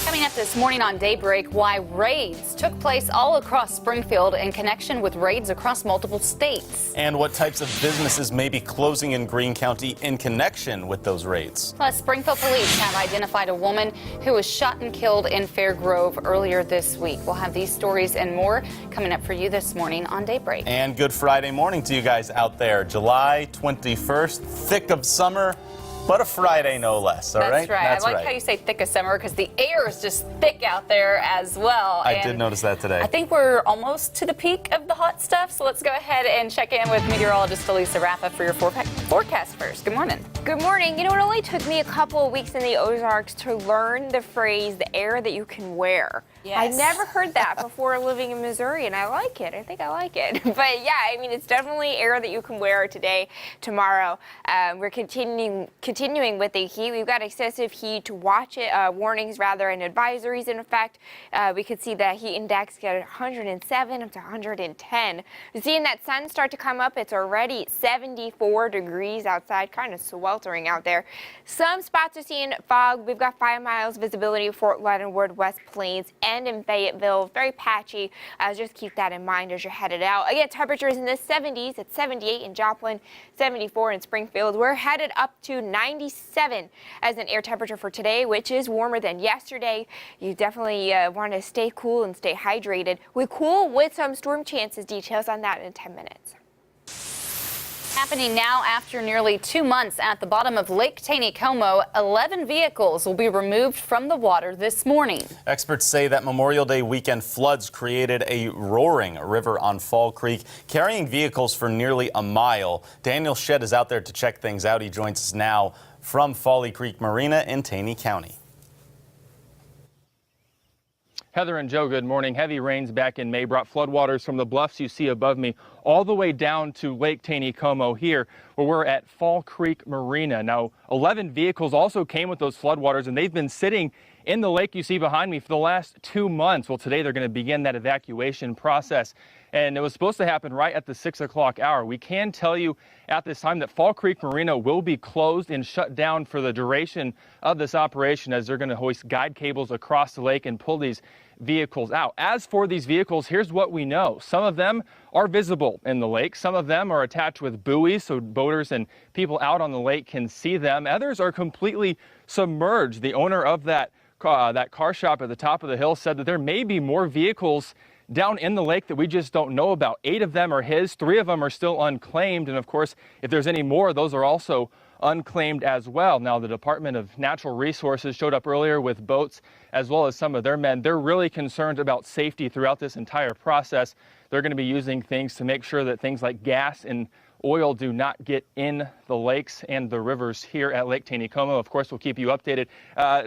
Coming up this morning on Daybreak, why raids took place all across Springfield in connection with raids across multiple states. And what types of businesses may be closing in Greene County in connection with those raids. Plus, Springfield police have identified a woman who was shot and killed in Fairgrove earlier this week. We'll have these stories and more coming up for you this morning on Daybreak. And good Friday morning to you guys out there. July 21st, thick of summer. But a Friday, no less, all right? That's right. I like how you say thick of summer because the air is just thick out there as well. I did notice that today. I think we're almost to the peak of the hot stuff, so let's go ahead and check in with meteorologist Elisa Raffa for your forecast first. Good morning. Good morning. You know, it only took me a couple of weeks in the Ozarks to learn the phrase, the air that you can wear. Yes. I never heard that before living in Missouri, and I like it. I think I like it. But yeah, I mean, it's definitely air that you can wear today, tomorrow. We're continuing with the heat. We've got excessive heat warnings rather, and advisories in effect. We could see the heat index get 107 up to 110. We're seeing that sun start to come up. It's already 74 degrees outside, kind of sweltering out there. Some spots are seeing fog. We've got 5 miles visibility of Fort Leonard, West Plains, and in Fayetteville. Very patchy. Just keep that in mind as you're headed out. Again, temperatures in the 70s. It's 78 in Joplin, 74 in Springfield. We're headed up to 97 as an air temperature for today, which is warmer than yesterday. You definitely want to stay cool and stay hydrated. We cool with some storm chances. Details on that in 10 minutes. Happening now after nearly 2 months at the bottom of Lake Taneycomo, 11 vehicles will be removed from the water this morning. Experts say that Memorial Day weekend floods created a roaring river on Fall Creek, carrying vehicles for nearly a mile. Daniel Shedd is out there to check things out. He joins us now from Folly Creek Marina in Taney County. Heather and Joe, good morning. Heavy rains back in May brought floodwaters from the bluffs you see above me all the way down to Lake Taneycomo here, where we're at Fall Creek Marina. Now, 11 vehicles also came with those floodwaters, and they've been sitting in the lake you see behind me for the last 2 months. Well, today they're going to begin that evacuation process, and it was supposed to happen right at the 6 o'clock hour. We can tell you at this time that Fall Creek Marina will be closed and shut down for the duration of this operation, as they're going to hoist guide cables across the lake and pull these vehicles out. As for these vehicles, here's what we know. Some of them are visible in the lake. Some of them are attached with buoys so boaters and people out on the lake can see them. Others are completely submerged. The owner of that car shop at the top of the hill said that there may be more vehicles down in the lake that we just don't know about. 8 of them are his, 3 of them are still unclaimed, and of course, if there's any more, those are also unclaimed as well. Now, the Department of Natural Resources showed up earlier with boats as well as some of their men. They're really concerned about safety throughout this entire process. They're going to be using things to make sure that things like gas and oil do not get in the lakes and the rivers here at Lake Taneycomo. Of course, we'll keep you updated.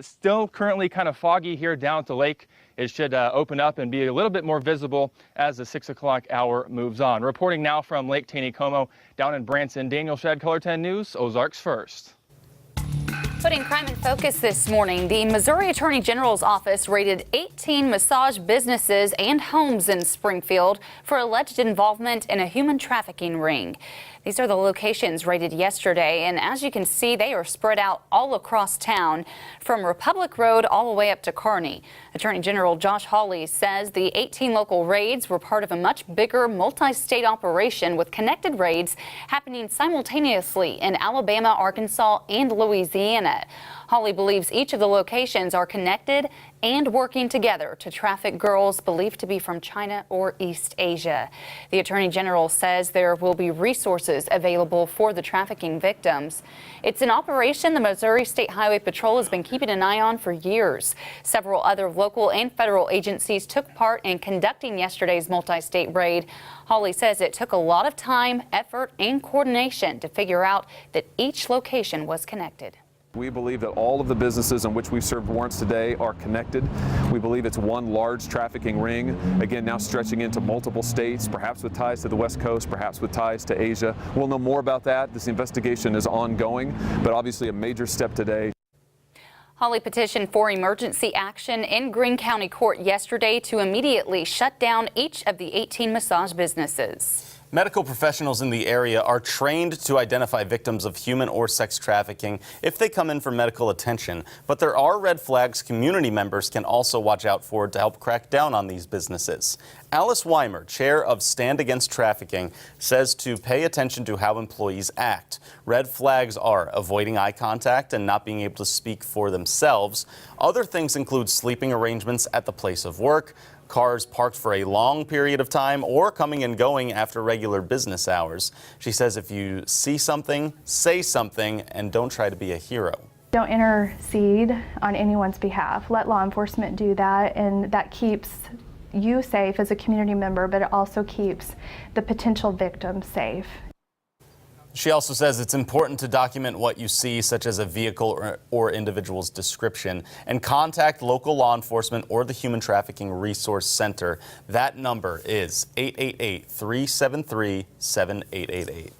Still currently kind of foggy here down at the lake. It should open up and be a little bit more visible as the 6 o'clock hour moves on. Reporting now from Lake Taneycomo down in Branson, Daniel Shedd, Color 10 News, Ozarks First. Putting crime in focus this morning, the Missouri Attorney General's office raided 18 massage businesses and homes in Springfield for alleged involvement in a human trafficking ring. These are the locations raided yesterday, and as you can see, they are spread out all across town, from Republic Road all the way up to Kearney. Attorney General Josh Hawley says the 18 local raids were part of a much bigger multi-state operation with connected raids happening simultaneously in Alabama, Arkansas, and Louisiana. Hawley believes each of the locations are connected and working together to traffic girls believed to be from China or East Asia. The Attorney General says there will be resources available for the trafficking victims. It's an operation the Missouri State Highway Patrol has been keeping an eye on for years. Several other local and federal agencies took part in conducting yesterday's multi-state raid. Hawley says it took a lot of time, effort, and coordination to figure out that each location was connected. We believe that all of the businesses in which we served warrants today are connected. We believe it's one large trafficking ring, again, now stretching into multiple states, perhaps with ties to the West Coast, perhaps with ties to Asia. We'll know more about that. This investigation is ongoing, but obviously a major step today. Hawley petitioned for emergency action in Greene County Court yesterday to immediately shut down each of the 18 massage businesses. Medical professionals in the area are trained to identify victims of human or sex trafficking if they come in for medical attention. But there are red flags community members can also watch out for to help crack down on these businesses. Alice Weimer, chair of Stand Against Trafficking, says to pay attention to how employees act. Red flags are avoiding eye contact and not being able to speak for themselves. Other things include sleeping arrangements at the place of work, cars parked for a long period of time, or coming and going after regular business hours. She says if you see something, say something, and don't try to be a hero. Don't intercede on anyone's behalf. Let law enforcement do that, and that keeps you safe as a community member, but it also keeps the potential victim safe. She also says it's important to document what you see, such as a vehicle or individual's description, and contact local law enforcement or the Human Trafficking Resource Center. That number is 888-373-7888.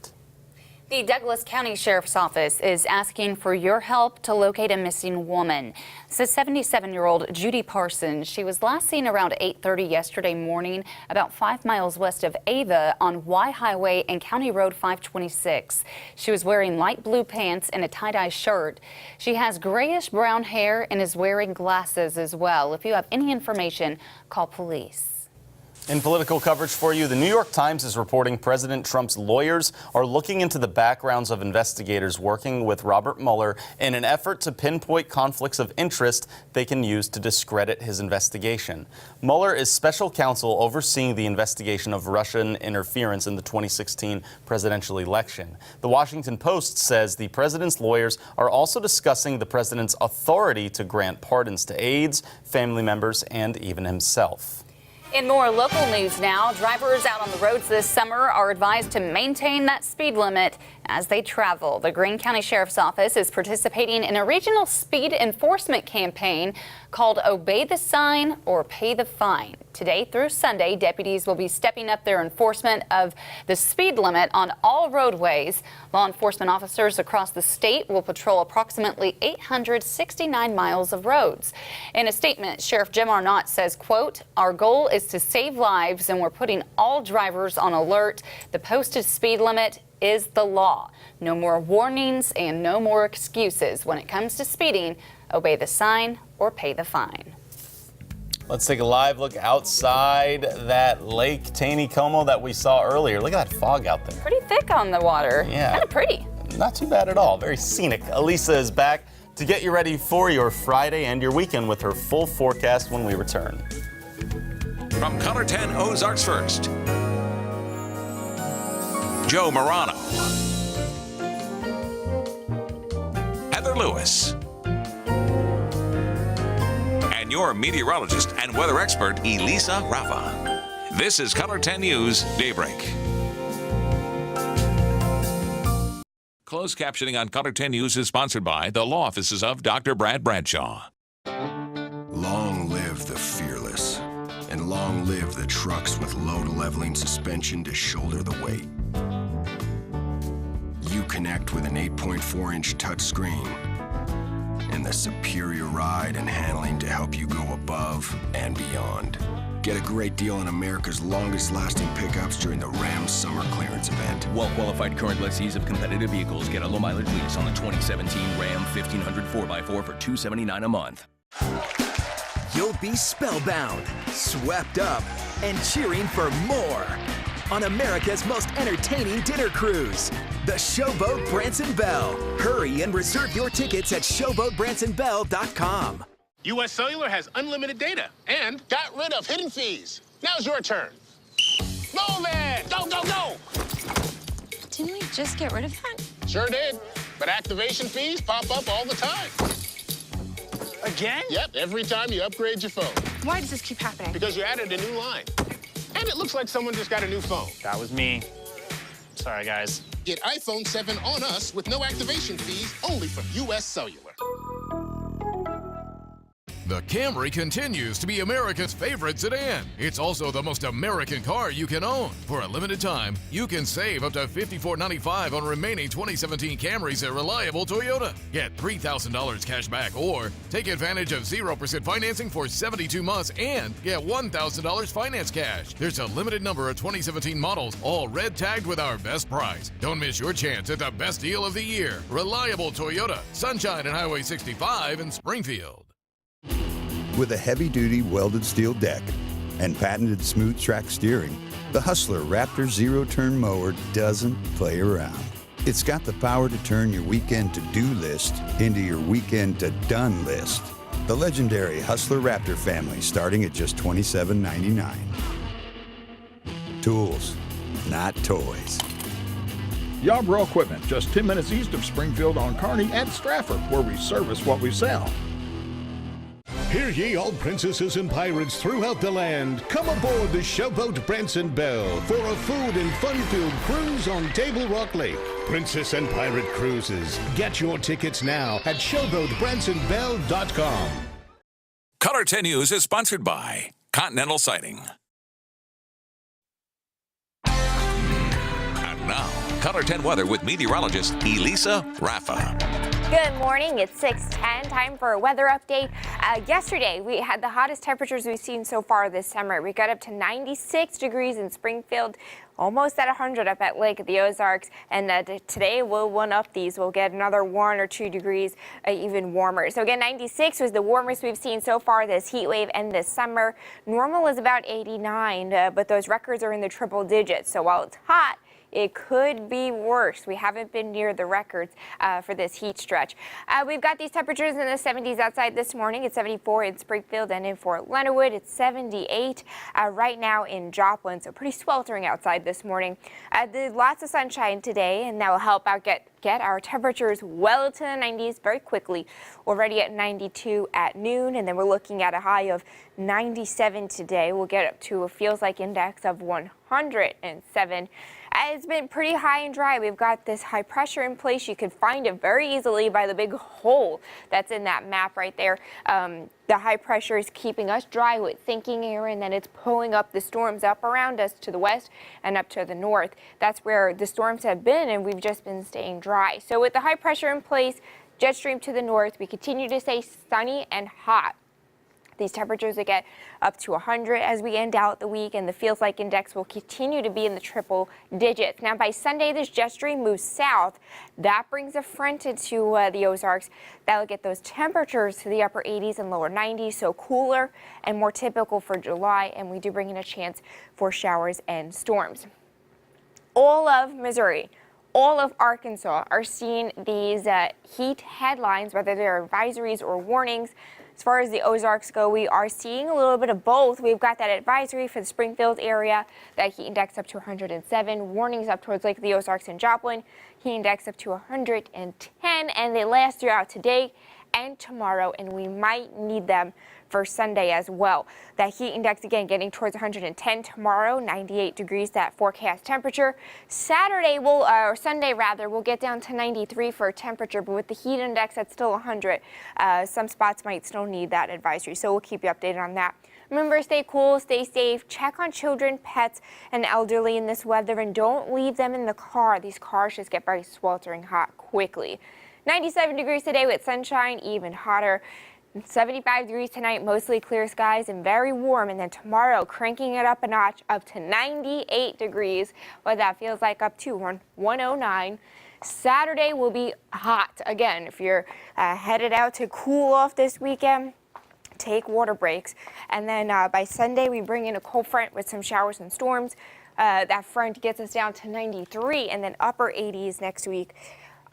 The Douglas County Sheriff's Office is asking for your help to locate a missing woman. This is 77-year-old Judy Parsons. She was last seen around 8:30 yesterday morning, about 5 miles west of Ava on Y Highway and County Road 526. She was wearing light blue pants and a tie-dye shirt. She has grayish brown hair and is wearing glasses as well. If you have any information, call police. In political coverage for you, the New York Times is reporting President Trump's lawyers are looking into the backgrounds of investigators working with Robert Mueller in an effort to pinpoint conflicts of interest they can use to discredit his investigation. Mueller is special counsel overseeing the investigation of Russian interference in the 2016 presidential election. The Washington Post says the president's lawyers are also discussing the president's authority to grant pardons to aides, family members, and even himself. In more local news now, drivers out on the roads this summer are advised to maintain that speed limit as they travel. The Greene County Sheriff's Office is participating in a regional speed enforcement campaign called Obey the Sign or Pay the Fine. Today through Sunday, deputies will be stepping up their enforcement of the speed limit on all roadways. Law enforcement officers across the state will patrol approximately 869 miles of roads. In a statement, Sheriff Jim Arnott says, quote, "Our goal is to save lives and we're putting all drivers on alert. The posted speed limit is the law. No more warnings and no more excuses. When it comes to speeding, obey the sign or pay the fine." Let's take a live look outside that Lake Taneycomo that we saw earlier. Look at that fog out there. Pretty thick on the water. Yeah. Kind of pretty. Not too bad at all. Very scenic. Elisa is back to get you ready for your Friday and your weekend with her full forecast when we return. From Color 10 Ozarks First, Joe Morano, Heather Lewis, and your meteorologist and weather expert, Elisa Rafa. This is Color 10 News Daybreak. Closed captioning on Color 10 News is sponsored by the law offices of Dr. Brad Bradshaw. Long live the fearless, and long live the trucks with load-leveling suspension to shoulder the weight. You connect with an 8.4-inch touchscreen and the superior ride and handling to help you go above and beyond. Get a great deal on America's longest-lasting pickups during the Ram Summer Clearance Event. Well-qualified current lessees of competitive vehicles get a low-mileage lease on the 2017 Ram 1500 4x4 for $279 a month. You'll be spellbound, swept up, and cheering for more on America's most entertaining dinner cruise, the Showboat Branson Belle. Hurry and reserve your tickets at showboatbransonbelle.com. U.S. Cellular has unlimited data and got rid of hidden fees. Now's your turn. Move it! Go, go, go! Didn't we just get rid of that? Sure did. But activation fees pop up all the time. Again? Yep, every time you upgrade your phone. Why does this keep happening? Because you added a new line. And it looks like someone just got a new phone. That was me. Sorry, guys. Get iPhone 7 on us with no activation fees only from U.S. Cellular. The Camry continues to be America's favorite sedan. It's also the most American car you can own. For a limited time, you can save up to $54.95 on remaining 2017 Camrys at reliable Toyota. Get $3,000 cash back or take advantage of 0% financing for 72 months and get $1,000 finance cash. There's a limited number of 2017 models, all red tagged with our best price. Don't miss your chance at the best deal of the year. Reliable Toyota, Sunshine and Highway 65 in Springfield. With a heavy-duty welded steel deck and patented smooth track steering, the Hustler Raptor zero-turn mower doesn't play around. It's got the power to turn your weekend to-do list into your weekend to-done list. The legendary Hustler Raptor family starting at just $27.99. Tools, not toys. Yarborough Equipment, just 10 minutes east of Springfield on Kearney and Stratford, where we service what we sell. Hear ye, all princesses and pirates throughout the land. Come aboard the showboat Branson Belle for a food and fun-filled cruise on Table Rock Lake. Princess and Pirate Cruises. Get your tickets now at showboatbransonbelle.com. Color 10 News is sponsored by Continental Siding. And now, Color 10 weather with meteorologist Elisa Rafa. Good morning. It's 6:10. Time for a weather update. Yesterday, we had the hottest temperatures we've seen so far this summer. We got up to 96 degrees in Springfield, almost at 100 up at Lake of the Ozarks. And today, we'll one up these. We'll get another 1 or 2 degrees even warmer. So again, 96 was the warmest we've seen so far this heat wave and this summer. Normal is about 89, but those records are in the triple digits. So while it's hot, it could be worse. We haven't been near the records for this heat stretch. We've got these temperatures in the 70s outside this morning. It's 74 in Springfield and in Fort Leonard. It's 78 right now in Joplin, so pretty sweltering outside this morning. There's lots of sunshine today, and that will help out get our temperatures well into the 90s very quickly. Already at 92 at noon, and then we're looking at a high of 97 today. We'll get up to a feels like index of 107. It's been pretty high and dry. We've got this high pressure in place. You can find it very easily by the big hole that's in that map right there. The high pressure is keeping us dry with thinking air, and then it's pulling up the storms up around us to the west and up to the north. That's where the storms have been, and we've just been staying dry. So with the high pressure in place, jet stream to the north, we continue to stay sunny and hot. These temperatures will get up to 100 as we end out the week, and the feels like index will continue to be in the triple digits. Now by Sunday, this jet stream moves south. That brings a front into the Ozarks. That'll get those temperatures to the upper 80s and lower 90s, so cooler and more typical for July, and we do bring in a chance for showers and storms. All of Missouri, all of Arkansas are seeing these heat headlines, whether they're advisories or warnings. As far as the Ozarks go, we are seeing a little bit of both. We've got that advisory for the Springfield area, that heat index up to 107, warnings up towards Lake of the Ozarks and Joplin, heat index up to 110, and they last throughout today and tomorrow, and we might need them for Sunday as well. That heat index again getting towards 110 tomorrow, 98 degrees that forecast temperature. Saturday or Sunday rather, we'll get down to 93 for a temperature, but with the heat index at still 100, some spots might still need that advisory. So we'll keep you updated on that. Remember, stay cool, stay safe, check on children, pets, and elderly in this weather, and don't leave them in the car. These cars just get very sweltering hot quickly. 97 degrees today with sunshine, even hotter. 75 degrees tonight, mostly clear skies and very warm. And then tomorrow, cranking it up a notch, up to 98 degrees. What that feels like, up to 109. Saturday will be hot. Again, if you're headed out to cool off this weekend, take water breaks. And then by Sunday, we bring in a cold front with some showers and storms. That front gets us down to 93 and then upper 80s next week.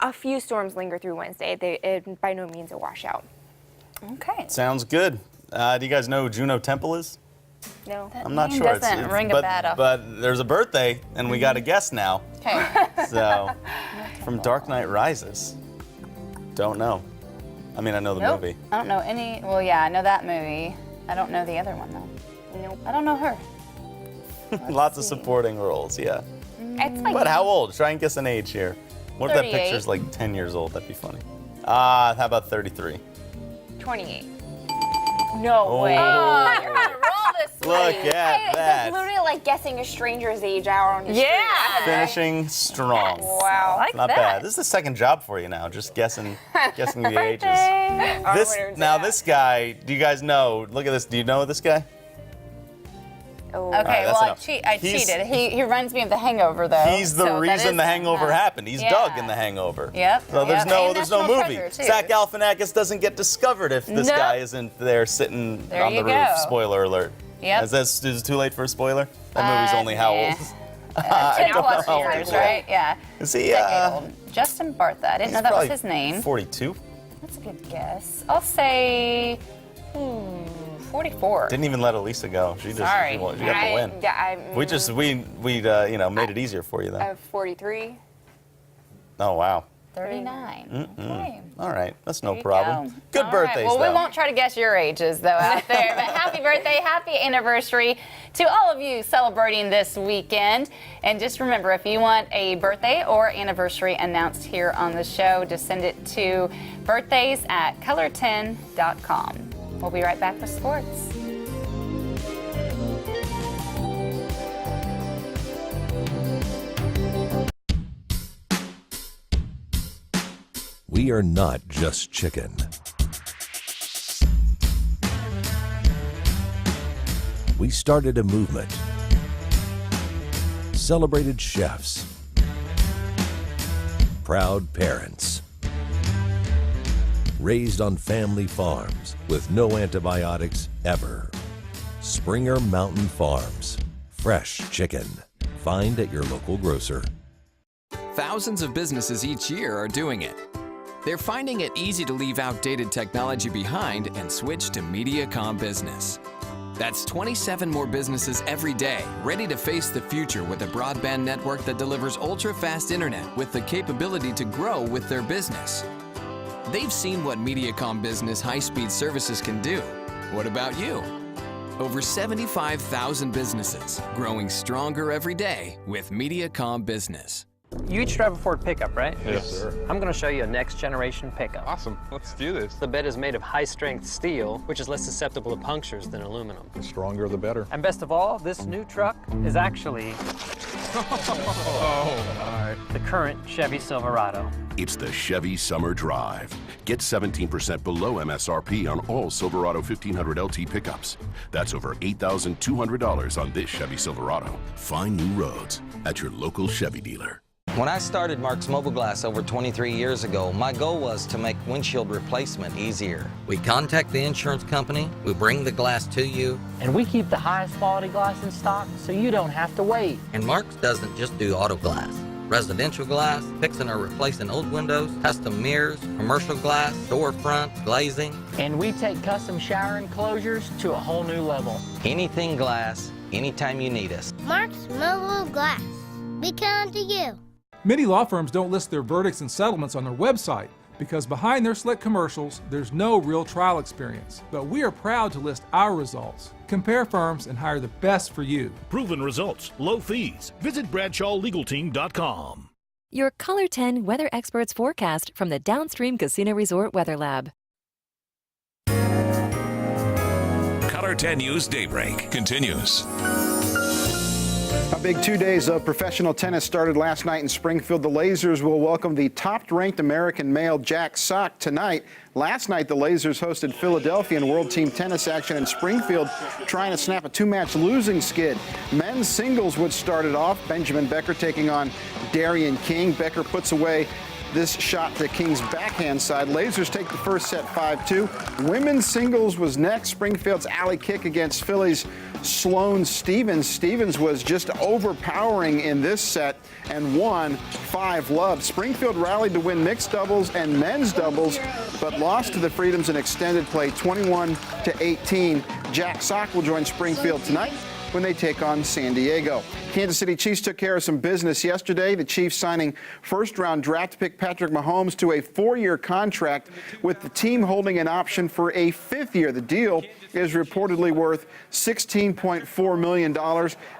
A few storms linger through Wednesday. It by no means a washout. Okay. Sounds good. Do you guys know who Juno Temple is? No. I'm not sure. Doesn't ring a bell. But there's a birthday, and we got a guest now. Okay. So, from Dark Knight Rises. Don't know. I mean, I know the movie. I don't know any. Well, yeah, I know that movie. I don't know the other one, though. Nope. I don't know her. Lots of supporting roles, yeah. It's like, But how old? Try and guess an age here. What if that 38. picture's like 10 years old? That'd be funny. How about 33? 28. No way. Oh, you're on a roll this week. Look at that. It's literally like guessing a stranger's age out on the street. Yeah. Finishing strong. Wow. I like Not that. bad. This is the second job for you now, just guessing the ages. Birthday. This guy, do you guys know? Look at this. Do you know this guy? Oh. Okay, that's well, enough. I cheated. He reminds me of The Hangover, though. He's the so reason the Hangover happened. He's Doug in the Hangover. Yep. So there's yep. no And movie. National Treasure, too. Zach Galifianakis doesn't get discovered if this Nope. guy isn't there sitting There on the you roof. go. Spoiler alert. Yep. Is it too late for a spoiler? That movie's only how nah. old? 10 don't plus know how years, old. right? Yeah. Is he? Decade old. Justin Bartha. I didn't know that was his name. 42. That's a good guess. I'll say 44. Didn't even let Elisa go. She just Sorry. she got the win. We made it easier for you then. 43. Oh wow. 39. Okay. All right, that's There no you problem. go. Good All birthdays, right. Well, though. we won't try to guess your ages, though, out there. But happy birthday, happy anniversary to all of you celebrating this weekend. And just remember, if you want a birthday or anniversary announced here on the show, just send it to birthdays@color10.com. We'll be right back with sports. We are not just chicken. We started a movement, celebrated chefs, proud parents, raised on family farms with no antibiotics ever. Springer Mountain Farms, fresh chicken. Find at your local grocer. Thousands of businesses each year are doing it. They're finding it easy to leave outdated technology behind and switch to Mediacom Business. That's 27 more businesses every day, ready to face the future with a broadband network that delivers ultra-fast internet with the capability to grow with their business. They've seen what Mediacom Business high-speed services can do. What about you? Over 75,000 businesses, growing stronger every day with Mediacom Business. You each drive a Ford pickup, right? Yes, sir. I'm going to show you a next generation pickup. Awesome. Let's do this. The bed is made of high-strength steel, which is less susceptible to punctures than aluminum. The stronger, the better. And best of all, this new truck is actually the current Chevy Silverado. It's the Chevy Summer Drive. Get 17% below MSRP on all Silverado 1500 LT pickups. That's over $8,200 on this Chevy Silverado. Find new roads at your local Chevy dealer. When I started Mark's Mobile Glass over 23 years ago, my goal was to make windshield replacement easier. We contact the insurance company, we bring the glass to you, And we keep the highest quality glass in stock so you don't have to wait. and Mark's doesn't just do auto glass. Residential glass, fixing or replacing old windows, custom mirrors, commercial glass, storefront, glazing. And we take custom shower enclosures to a whole new level. Anything glass, anytime you need us. Mark's Mobile Glass. We come to you. Many law firms don't list their verdicts and settlements on their website because behind their slick commercials, there's no real trial experience. But we are proud to list our results. Compare firms and hire the best for you. Proven results, low fees. Visit BradshawLegalTeam.com. Your Color 10 weather experts forecast from the Downstream Casino Resort Weather Lab. Color 10 News Daybreak continues. A big 2 days of professional tennis started last night in Springfield. The Lasers will welcome the top-ranked American male Jack Sock tonight. Last night, the Lasers hosted Philadelphia in World Team Tennis action in Springfield, trying to snap a two-match losing skid. Men's singles would start it off. Benjamin Becker taking on Darian King. Becker puts away this shot to King's backhand side. Lasers take the first set 5-2. Women's singles was next. Springfield's alley kick against Philly's Sloane Stevens. Stevens was just overpowering in this set and won 5-love. Springfield rallied to win mixed doubles and men's doubles, but lost to the Freedoms in extended play 21-18. Jack Sock will join Springfield tonight when they take on San Diego. Kansas City Chiefs took care of some business yesterday. The Chiefs signing first-round draft pick Patrick Mahomes to a 4-year contract with the team holding an option for a 5th year. The deal is reportedly worth $16.4 million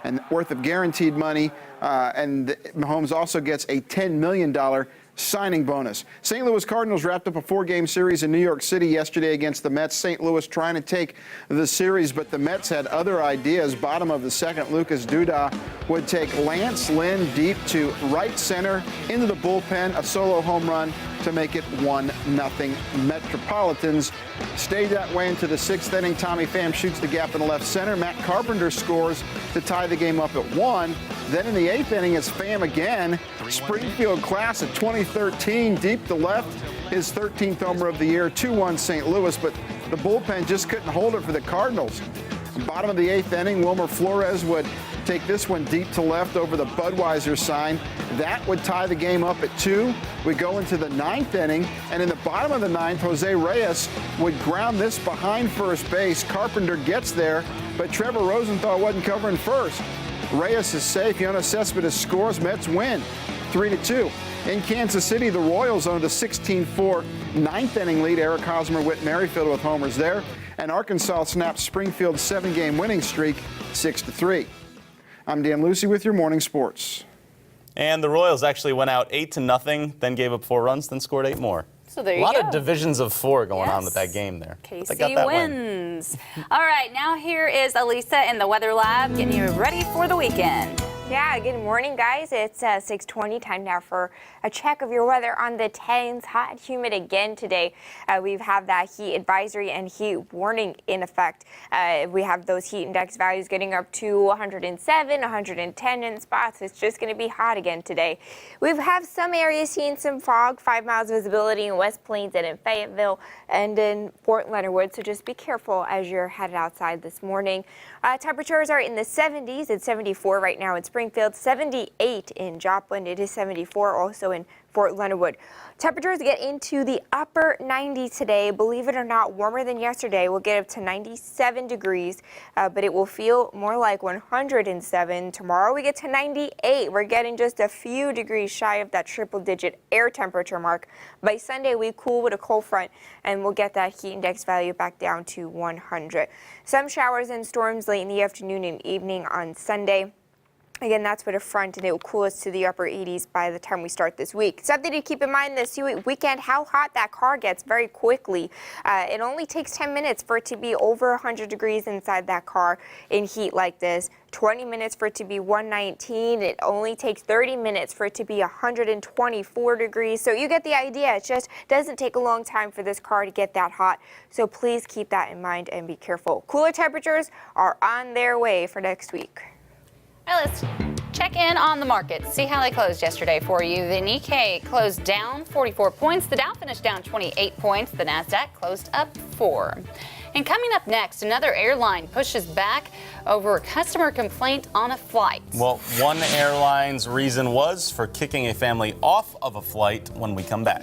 and worth of guaranteed money. And Mahomes also gets a $10 million signing bonus. St. Louis Cardinals wrapped up a 4-game series in New York City yesterday against the Mets. St. Louis trying to take the series, but the Mets had other ideas. Bottom of the second, Lucas Duda would take Lance Lynn deep to right center into the bullpen, a solo home run to make it 1-0. Metropolitans stayed that way into the 6th inning. Tommy Pham shoots the gap in left center. Matt Carpenter scores to tie the game up at 1. Then in the 8th inning, it's Pham again. Springfield class of 2013, deep to left, his 13th homer of the year, 2-1 St. Louis, but the bullpen just couldn't hold it for the Cardinals. Bottom of the 8th inning, Wilmer Flores would take this one deep to left over the Budweiser sign. That would tie the game up at 2. We go into the 9th inning, and in the bottom of the 9th, Jose Reyes would ground this behind first base. Carpenter gets there, but Trevor Rosenthal wasn't covering first. Reyes is safe. Jonas Cespedes scores. Mets win 3-2. In Kansas City, the Royals owned a 16-4 9th inning lead. Eric Hosmer, Whit Merrifield with homers there. And Arkansas snapped Springfield's 7-game winning streak 6-3. I'm Dan Lucy with your morning sports. And the Royals actually went out 8-0, then gave up 4 runs, then scored 8 more. So there you go. A lot go. of divisions of 4 going on with that game there. KC wins. All right, now here is Elisa in the Weather Lab getting you ready for the weekend. Yeah, good morning, guys. It's 6:20. Time now for a check of your weather on the 10s. Hot and humid again today. We have that heat advisory and heat warning in effect. We have those heat index values getting up to 107, 110 in spots. It's just going to be hot again today. We have some areas seeing some fog, 5 miles visibility in West Plains and in Fayetteville and in Fort Leonard Wood. So just be careful as you're headed outside this morning. Temperatures are in the 70s. It's 74 right now in Springfield, 78 in Joplin. It is 74 also in Fort Leonard Wood. Temperatures get into the upper 90s today. Believe it or not, warmer than yesterday. We'll get up to 97 degrees, but it will feel more like 107. Tomorrow we get to 98. We're getting just a few degrees shy of that triple-digit air temperature mark. By Sunday, we cool with a cold front, and we'll get that heat index value back down to 100. Some showers and storms late in the afternoon and evening on Sunday. Again, that's with a front, and it will cool us to the upper 80s by the time we start this week. Something to keep in mind this weekend, how hot that car gets very quickly. It only takes 10 minutes for it to be over 100 degrees inside that car in heat like this. 20 minutes for it to be 119. It only takes 30 minutes for it to be 124 degrees. So you get the idea. It just doesn't take a long time for this car to get that hot. So please keep that in mind and be careful. Cooler temperatures are on their way for next week. All right, let's check in on the markets, see how they closed yesterday for you. The Nikkei closed down 44 points. The Dow finished down 28 points. The Nasdaq closed up 4. And coming up next, another airline pushes back over a customer complaint on a flight. Well, one airline's reason was for kicking a family off of a flight when we come back.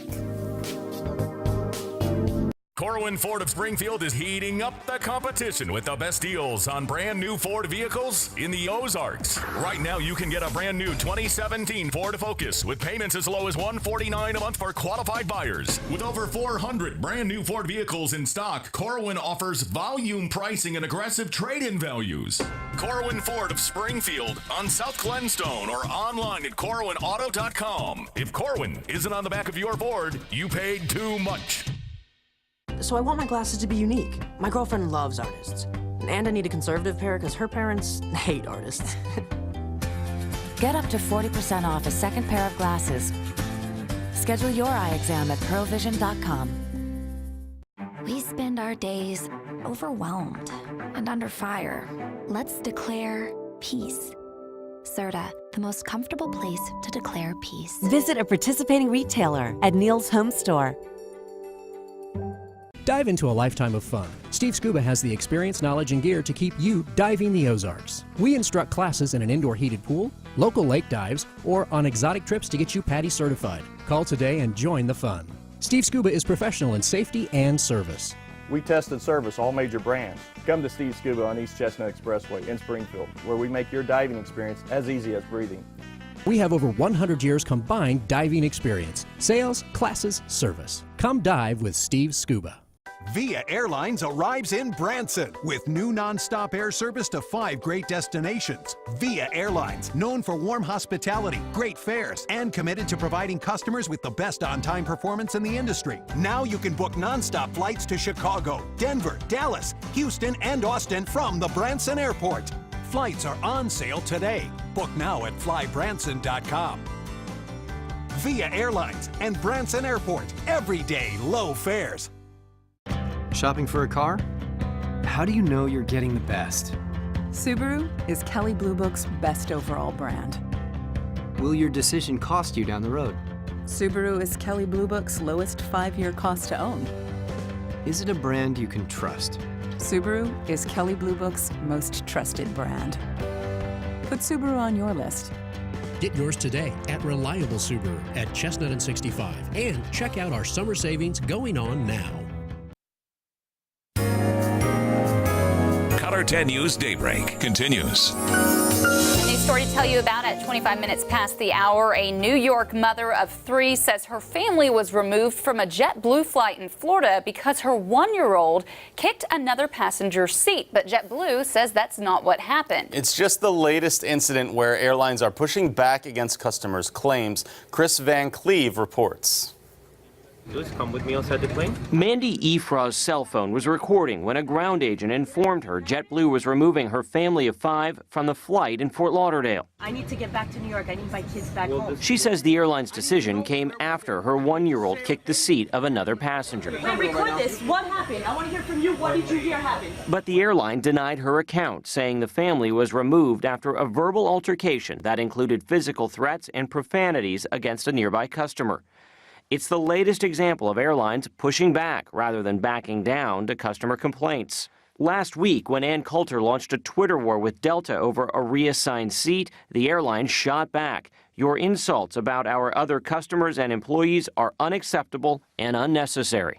Corwin Ford of Springfield is heating up the competition with the best deals on brand new Ford vehicles in the Ozarks. Right now, you can get a brand new 2017 Ford Focus with payments as low as $149 a month for qualified buyers. With over 400 brand new Ford vehicles in stock, Corwin offers volume pricing and aggressive trade-in values. Corwin Ford of Springfield on South Glenstone or online at corwinauto.com. If Corwin isn't on the back of your Ford, you paid too much. So I want my glasses to be unique. My girlfriend loves artists. And I need a conservative pair because her parents hate artists. Get up to 40% off a second pair of glasses. Schedule your eye exam at pearlvision.com. We spend our days overwhelmed and under fire. Let's declare peace. Serta, the most comfortable place to declare peace. Visit a participating retailer at Neil's Home Store. Dive into a lifetime of fun. Steve Scuba has the experience, knowledge, and gear to keep you diving the Ozarks. We instruct classes in an indoor heated pool, local lake dives, or on exotic trips to get you PADI certified. Call today and join the fun. Steve Scuba is professional in safety and service. We test and service all major brands. Come to Steve Scuba on East Chestnut Expressway in Springfield, where we make your diving experience as easy as breathing. We have over 100 years combined diving experience. Sales, classes, service. Come dive with Steve Scuba. Via Airlines arrives in Branson with new nonstop air service to 5 great destinations. Via Airlines, known for warm hospitality, great fares, and committed to providing customers with the best on-time performance in the industry. Now you can book nonstop flights to Chicago, Denver, Dallas, Houston, and Austin from the Branson Airport. Flights are on sale today. Book now at flybranson.com. Via Airlines and Branson Airport. Everyday low fares. Shopping for a car? How do you know you're getting the best? Subaru is Kelley Blue Book's best overall brand. Will your decision cost you down the road? Subaru is Kelley Blue Book's lowest 5-year cost to own. Is it a brand you can trust? Subaru is Kelley Blue Book's most trusted brand. Put Subaru on your list. Get yours today at Reliable Subaru at Chestnut and 65. And check out our summer savings going on now. Color 10 News Daybreak continues. A new story to tell you about at 25 minutes past the hour. A New York mother of 3 says her family was removed from a JetBlue flight in Florida because her 1-year-old kicked another passenger's seat. But JetBlue says that's not what happened. It's just the latest incident where airlines are pushing back against customers' claims. Chris Van Cleve reports. Just come with me outside the plane. Mandy Efra's cell phone was recording when a ground agent informed her JetBlue was removing her family of 5 from the flight in Fort Lauderdale. I need to get back to New York. I need my kids back home. She says the airline's decision came after her 1-year-old kicked the seat of another passenger. Record this. What happened? I want to hear from you. What did you hear happened? But the airline denied her account, saying the family was removed after a verbal altercation that included physical threats and profanities against a nearby customer. It's the latest example of airlines pushing back rather than backing down to customer complaints. Last week, when Ann Coulter launched a Twitter war with Delta over a reassigned seat, the airline shot back. Your insults about our other customers and employees are unacceptable and unnecessary.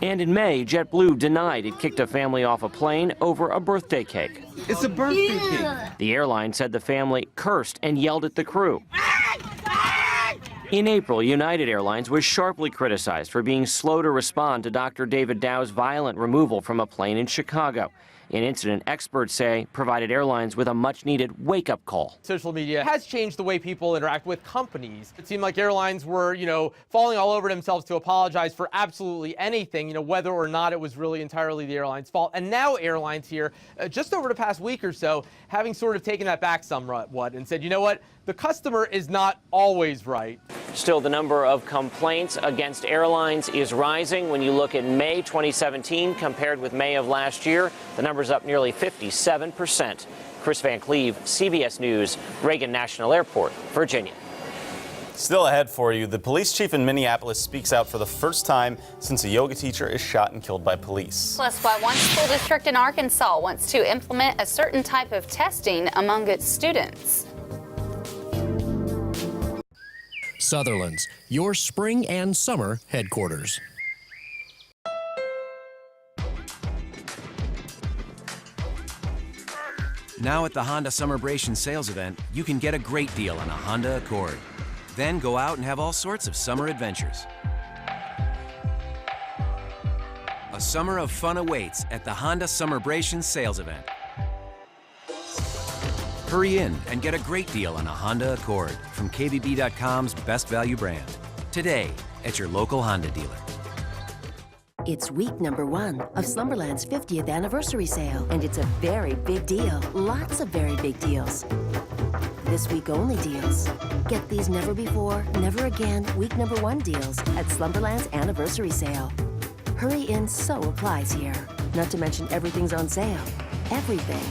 And in May, JetBlue denied it kicked a family off a plane over a birthday cake. It's a birthday cake. The airline said the family cursed and yelled at the crew. In April, United Airlines was sharply criticized for being slow to respond to Dr. David Dow's violent removal from a plane in Chicago. An incident experts say provided airlines with a much-needed wake-up call. Social media has changed the way people interact with companies. It seemed like airlines were, falling all over themselves to apologize for absolutely anything, whether or not it was really entirely the airline's fault. And now airlines here, just over the past week or so, having sort of taken that back somewhat and said, you know what, the customer is not always right. Still, the number of complaints against airlines is rising. When you look at May 2017 compared with May of last year, the number's up nearly 57%. Chris Van Cleve, CBS News, Reagan National Airport, Virginia. Still ahead for you, the police chief in Minneapolis speaks out for the first time since a yoga teacher is shot and killed by police. Plus, why one school district in Arkansas wants to implement a certain type of testing among its students. Sutherland's, your spring and summer headquarters. Now at the Honda Summerbration sales event, you can get a great deal on a Honda Accord. Then go out and have all sorts of summer adventures. A summer of fun awaits at the Honda Summerbration sales event. Hurry in and get a great deal on a Honda Accord from KBB.com's best value brand. Today at your local Honda dealer. It's week number 1 of Slumberland's 50th anniversary sale, and it's a very big deal. Lots of very big deals. This week only deals. Get these never before, never again week number 1 deals at Slumberland's anniversary sale. Hurry in, so applies here. Not to mention everything's on sale. Everything.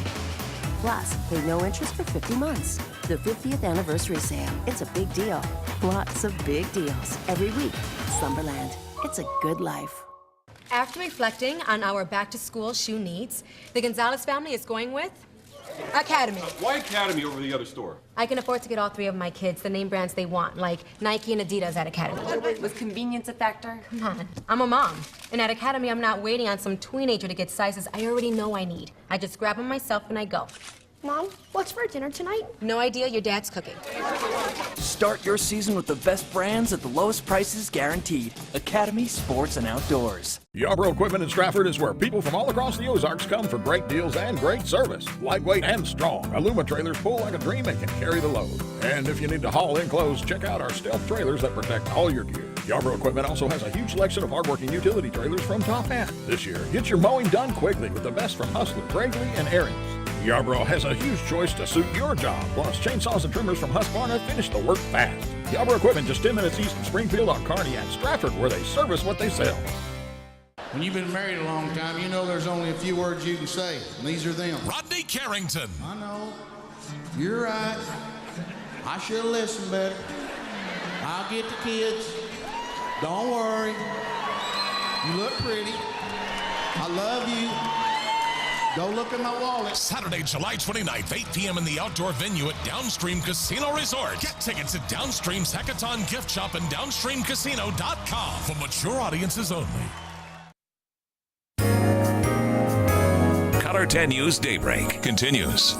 Plus, pay no interest for 50 months. The 50th anniversary sale. It's a big deal. Lots of big deals. Every week. Slumberland. It's a good life. After reflecting on our back-to-school shoe needs, the Gonzalez family is going with Academy. Why Academy over the other store? I can afford to get all 3 of my kids the name brands they want, like Nike and Adidas at Academy. Was convenience a factor? Come on, I'm a mom. And at Academy, I'm not waiting on some teenager to get sizes I already know I need. I just grab them myself and I go. Mom, what's for dinner tonight? No idea. Your dad's cooking. Start your season with the best brands at the lowest prices guaranteed. Academy Sports and Outdoors. Yarbrough Equipment in Stratford is where people from all across the Ozarks come for great deals and great service. Lightweight and strong, Aluma trailers pull like a dream and can carry the load. And if you need to haul in clothes, check out our stealth trailers that protect all your gear. Yarbrough Equipment also has a huge selection of hardworking utility trailers from Top Hat. This year, get your mowing done quickly with the best from Hustler, Gravely, and Ariens. Yarbrough has a huge choice to suit your job. Plus, chainsaws and trimmers from Husqvarna finish the work fast. Yarbrough Equipment just 10 minutes east of Springfield on Kearney and Stratford, where they service what they sell. When you've been married a long time, you know there's only a few words you can say, and these are them. Rodney Carrington. I know. You're right. I should have listened better. I'll get the kids. Don't worry. You look pretty. I love you. Go look in my wallet. Saturday, July 29th, 8 p.m. in the outdoor venue at Downstream Casino Resort. Get tickets at Downstream's Hackathon Gift Shop and DownstreamCasino.com for mature audiences only. Color 10 News Daybreak continues.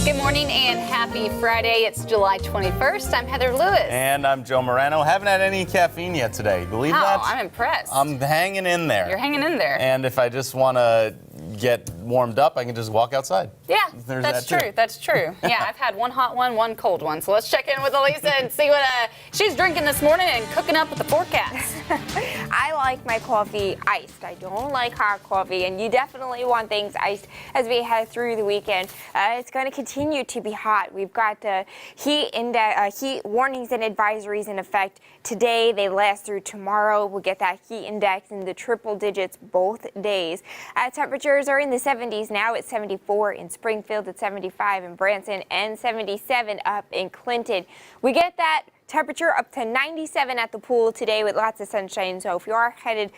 Good morning and happy Friday. It's July 21st. I'm Heather Lewis. And I'm Joe Moreno. Haven't had any caffeine yet today. Believe that? I'm impressed. I'm hanging in there. You're hanging in there. And if I just want to get warmed up, I can just walk outside. Yeah, There's that's that true. too. That's true. Yeah, I've had one hot one, one cold one. So let's check in with Elisa and see what she's drinking this morning and cooking up with the forecast. I like my coffee iced. I don't like hot coffee, and you definitely want things iced as we head through the weekend. It's going to continue to be hot. We've got heat warnings and advisories in effect today. They last through tomorrow. We'll get that heat index in the triple digits both days. Temperatures are in the 70s now. It's 74 in Springfield, it's 75 in Branson, and 77 up in Clinton. We get that temperature up to 97 at the pool today with lots of sunshine. So if you are headed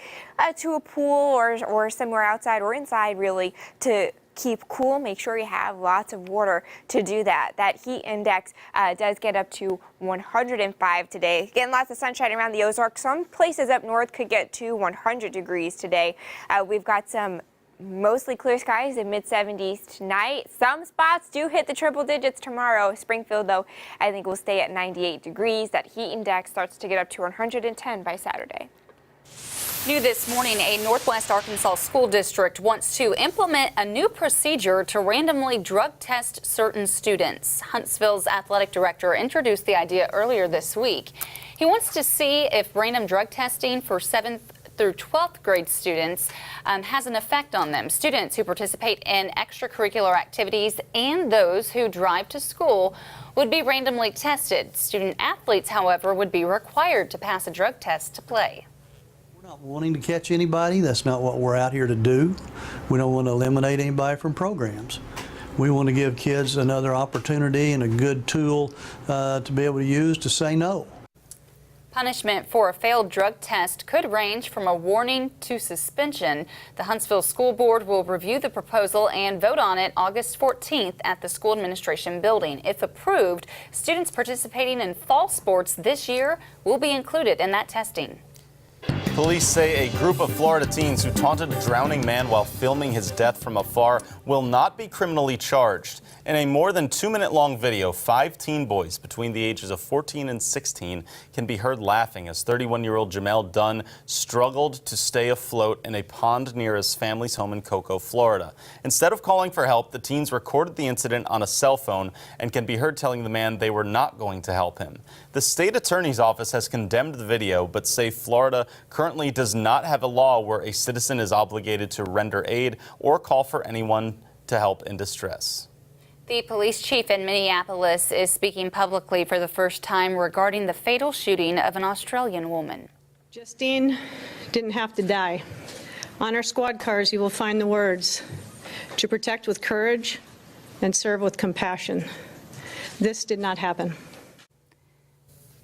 to a pool or somewhere outside or inside really to keep cool, make sure you have lots of water to do that. That heat index does get up to 105 today. Getting lots of sunshine around the Ozarks. Some places up north could get to 100 degrees today. We've got some mostly clear skies in mid-70s tonight. Some spots do hit the triple digits tomorrow. Springfield, though, I think will stay at 98 degrees. That heat index starts to get up to 110 by Saturday. New this morning, a Northwest Arkansas school district wants to implement a new procedure to randomly drug test certain students. Huntsville's athletic director introduced the idea earlier this week. He wants to see if random drug testing for 7th through 12th grade students has an effect on them. Students who participate in extracurricular activities and those who drive to school would be randomly tested. Student athletes, however, would be required to pass a drug test to play. We're not wanting to catch anybody. That's not what we're out here to do. We don't want to eliminate anybody from programs. We want to give kids another opportunity and a good tool to be able to use to say no. Punishment for a failed drug test could range from a warning to suspension. The Huntsville School Board will review the proposal and vote on it August 14th at the school administration building. If approved, students participating in fall sports this year will be included in that testing. Police say a group of Florida teens who taunted a drowning man while filming his death from afar will not be criminally charged. In a more than 2-minute-long video, 5 teen boys between the ages of 14 and 16 can be heard laughing as 31-year-old Jamel Dunn struggled to stay afloat in a pond near his family's home in Cocoa, Florida. Instead of calling for help, the teens recorded the incident on a cell phone and can be heard telling the man they were not going to help him. The state attorney's office has condemned the video, but say Florida currently does not have a law where a citizen is obligated to render aid or call for anyone to help in distress. The police chief in Minneapolis is speaking publicly for the first time regarding the fatal shooting of an Australian woman. Justine didn't have to die. On our squad cars, you will find the words, to protect with courage and serve with compassion. This did not happen.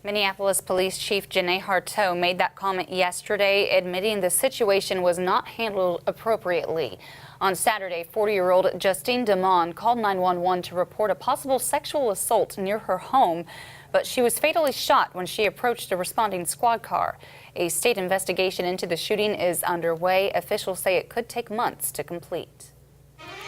Minneapolis Police Chief Janae Harteau made that comment yesterday, admitting the situation was not handled appropriately. On Saturday, 40-year-old Justine Damon called 911 to report a possible sexual assault near her home, but she was fatally shot when she approached a responding squad car. A state investigation into the shooting is underway. Officials say it could take months to complete.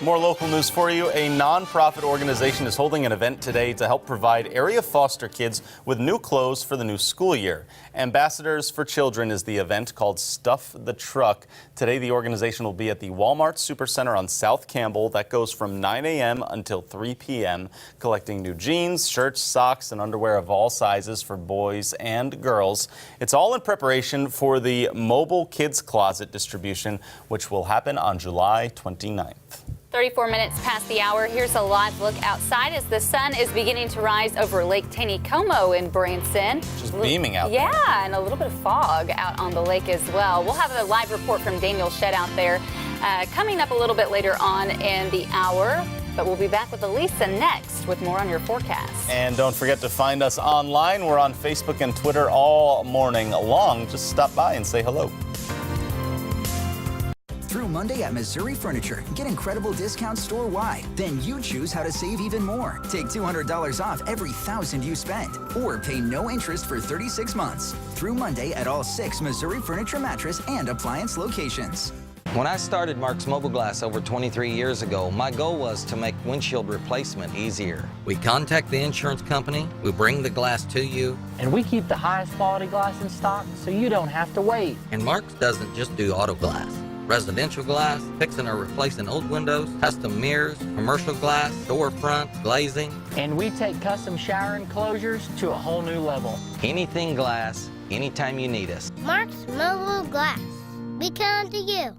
More local news for you. A nonprofit organization is holding an event today to help provide area foster kids with new clothes for the new school year. Ambassadors for Children is the event called Stuff the Truck. Today, the organization will be at the Walmart Supercenter on South Campbell. That goes from 9 a.m. until 3 p.m., collecting new jeans, shirts, socks, and underwear of all sizes for boys and girls. It's all in preparation for the mobile kids closet distribution, which will happen on July 29th. 34 minutes past the hour. Here's a live look outside as the sun is beginning to rise over Lake Taneycomo in Branson. Just beaming out there. Yeah, and a little bit of fog out on the lake as well. We'll have a live report from Daniel Shedd out there coming up a little bit later on in the hour. But we'll be back with Elisa next with more on your forecast. And don't forget to find us online. We're on Facebook and Twitter all morning long. Just stop by and say hello. Through Monday at Missouri Furniture, get incredible discounts store-wide. Then you choose how to save even more. Take $200 off every $1,000 you spend, or pay no interest for 36 months. Through Monday at all 6 Missouri Furniture mattress and appliance locations. When I started Mark's Mobile Glass over 23 years ago, my goal was to make windshield replacement easier. We contact the insurance company, we bring the glass to you, and we keep the highest quality glass in stock so you don't have to wait. And Mark's doesn't just do auto glass. Residential glass, fixing or replacing old windows, custom mirrors, commercial glass, storefront, glazing. And we take custom shower enclosures to a whole new level. Anything glass, anytime you need us. Mark's Mobile Glass. We count to you.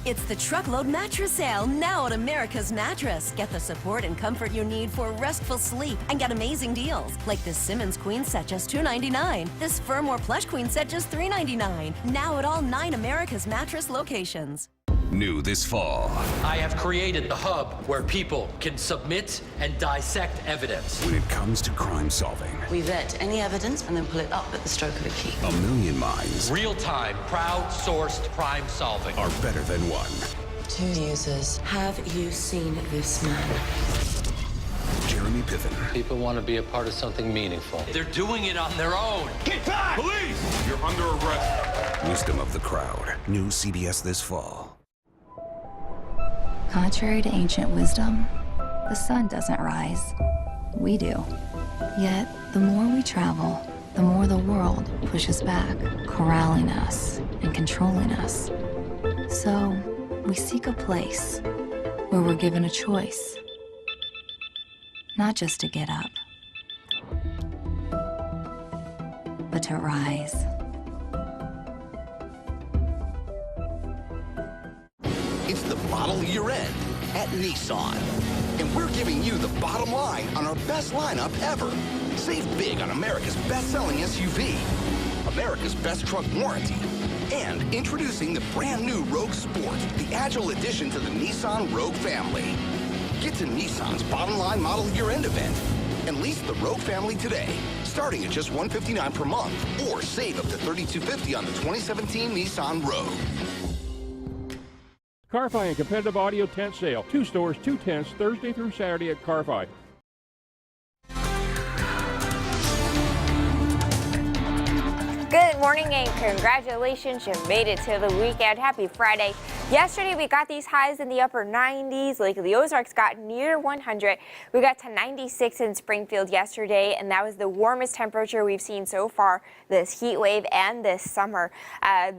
It's the Truckload Mattress Sale now at America's Mattress. Get the support and comfort you need for restful sleep and get amazing deals like this Simmons Queen set just $2.99. This Firm or Plush Queen set just $3.99. Now at all 9 America's Mattress locations. New this fall. I have created the hub where people can submit and dissect evidence. When it comes to crime solving, we vet any evidence and then pull it up at the stroke of a key. A million minds. Real-time, crowd-sourced crime solving are better than one. 2 users. Have you seen this man? Jeremy Piven. People want to be a part of something meaningful. They're doing it on their own. Get back! Police! You're under arrest. Wisdom of the Crowd. New CBS this fall. Contrary to ancient wisdom, the sun doesn't rise. We do. Yet, the more we travel, the more the world pushes back, corralling us and controlling us. So, we seek a place where we're given a choice. Not just to get up, but to rise. It's the model year end at Nissan. And we're giving you the bottom line on our best lineup ever. Save big on America's best-selling SUV, America's best truck warranty, and introducing the brand new Rogue Sport, the agile addition to the Nissan Rogue family. Get to Nissan's bottom line model year end event and lease the Rogue family today, starting at just $159 per month, or save up to $3,250 on the 2017 Nissan Rogue. Car-Fi and Competitive Audio Tent Sale. 2 stores, 2 tents, Thursday through Saturday at Car-Fi. Good morning and congratulations, you made it to the weekend. Happy Friday. Yesterday we got these highs in the upper 90s. Lake of the Ozarks got near 100. We got to 96 in Springfield yesterday, and that was the warmest temperature we've seen so far this heat wave and this summer.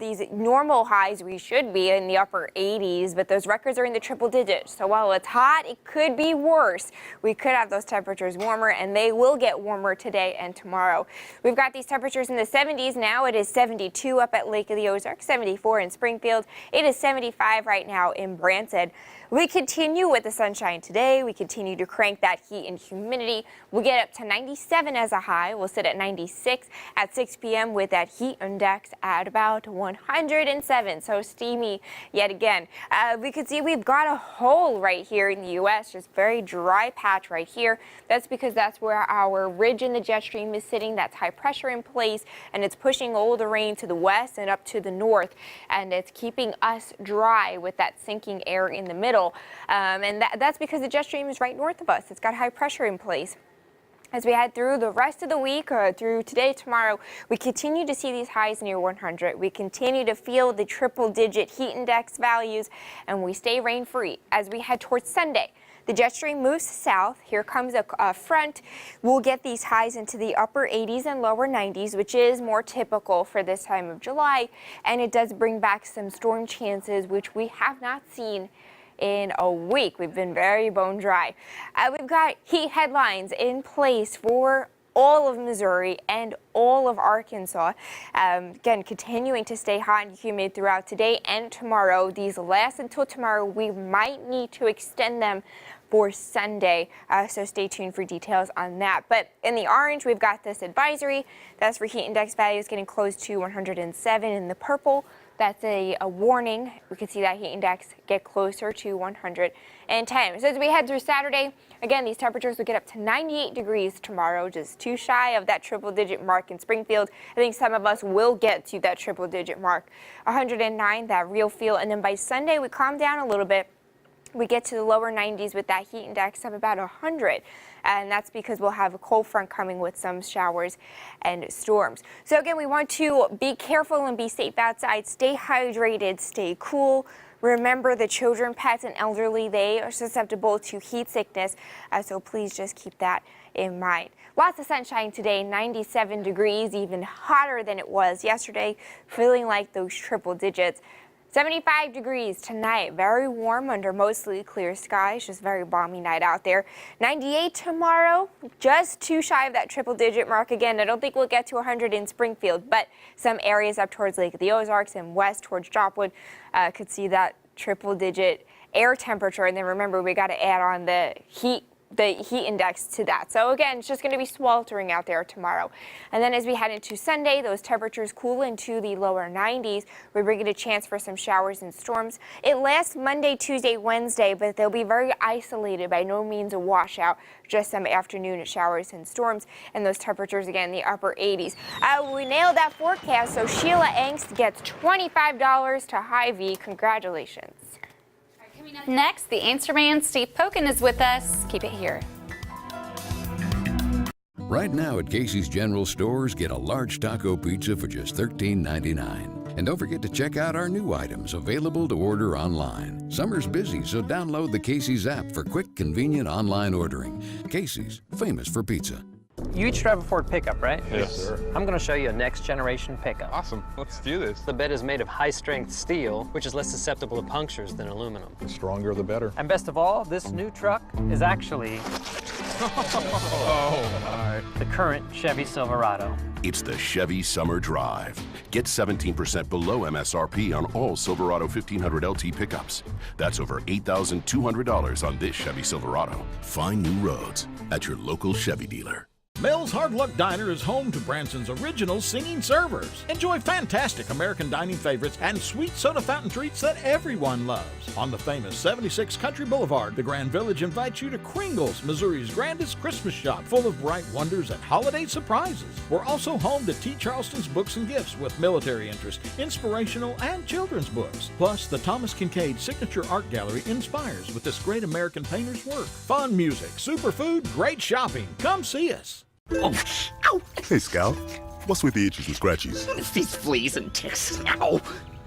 These normal highs, we should be in the upper 80s, but those records are in the triple digits. So while it's hot, it could be worse. We could have those temperatures warmer, and they will get warmer today and tomorrow. We've got these temperatures in the 70s now. It is 72 up at Lake of the Ozarks, 74 in Springfield. It is 75 right now in Branson. We continue with the sunshine today. We continue to crank that heat and humidity. We'll get up to 97 as a high. We'll sit at 96 at 6 p.m. with that heat index at about 107. So steamy yet again. We could see we've got a hole right here in the U.S., just very dry patch right here. That's because that's where our ridge in the jet stream is sitting. That's high pressure in place, and it's pushing all the rain to the west and up to the north, and it's keeping us dry with that sinking air in the middle. And that's because the jet stream is right north of us. It's got high pressure in place. As we head through the rest of the week, or through today, tomorrow, we continue to see these highs near 100. We continue to feel the triple-digit heat index values, and we stay rain-free as we head towards Sunday. The jet stream moves south. Here comes a front. We'll get these highs into the upper 80s and lower 90s, which is more typical for this time of July. And it does bring back some storm chances, which we have not seen in a week. We've been very bone dry. We've got heat headlines in place for all of Missouri and all of Arkansas. Again, continuing to stay hot and humid throughout today and tomorrow. These last until tomorrow. We might need to extend them for Sunday, so stay tuned for details on that. But in the orange, we've got this advisory. That's for heat index values getting close to 107. In the purple, that's a warning. We can see that heat index get closer to 110. So as we head through Saturday, again, these temperatures will get up to 98 degrees tomorrow, just too shy of that triple-digit mark in Springfield. I think some of us will get to that triple-digit mark. 109, that real feel. And then by Sunday, we calm down a little bit. We get to the lower 90s with that heat index of about 100. And that's because we'll have a cold front coming with some showers and storms. So again, we want to be careful and be safe outside. Stay hydrated, stay cool. Remember, the children, pets, and elderly, they are susceptible to heat sickness. So please just keep that in mind. Lots of sunshine today, 97 degrees, even hotter than it was yesterday, feeling like those triple digits. 75 degrees tonight, very warm under mostly clear skies, just very balmy night out there. 98 tomorrow, just too shy of that triple-digit mark again. I don't think we'll get to 100 in Springfield, but some areas up towards Lake of the Ozarks and west towards Dropwood could see that triple-digit air temperature. And then remember, we got to add on the heat index to that. So again, it's just going to be sweltering out there tomorrow. And then as we head into Sunday, those temperatures cool into the lower 90s. We bring it a chance for some showers and storms. It lasts Monday, Tuesday, Wednesday, but they'll be very isolated, by no means a washout, just some afternoon showers and storms. And those temperatures, again, the upper 80s. We nailed that forecast, so Sheila Angst gets $25 to Hy-Vee. Congratulations. Coming up next, the Answer Man, Steve Pokin, is with us. Keep it here. Right now at Casey's General Stores, get a large taco pizza for just $13.99. And don't forget to check out our new items available to order online. Summer's busy, so download the Casey's app for quick, convenient online ordering. Casey's, famous for pizza. You each drive a Ford pickup, right? Yes, sir. I'm going to show you a next generation pickup. Awesome. Let's do this. The bed is made of high-strength steel, which is less susceptible to punctures than aluminum. The stronger, the better. And best of all, this new truck is actually oh, my. the current Chevy Silverado. It's the Chevy Summer Drive. Get 17% below MSRP on all Silverado 1500 LT pickups. That's over $8,200 on this Chevy Silverado. Find new roads at your local Chevy dealer. Mel's Hard Luck Diner is home to Branson's original singing servers. Enjoy fantastic American dining favorites and sweet soda fountain treats that everyone loves. On the famous 76 Country Boulevard, the Grand Village invites you to Kringle's, Missouri's grandest Christmas shop, full of bright wonders and holiday surprises. We're also home to T. Charleston's Books and Gifts with military interest, inspirational, and children's books. Plus, the Thomas Kincaid Signature Art Gallery inspires with this great American painter's work. Fun music, superfood, great shopping. Come see us. Oh, ow! Hey, Scout. What's with the itches and scratchies? It's these fleas and ticks. Ow!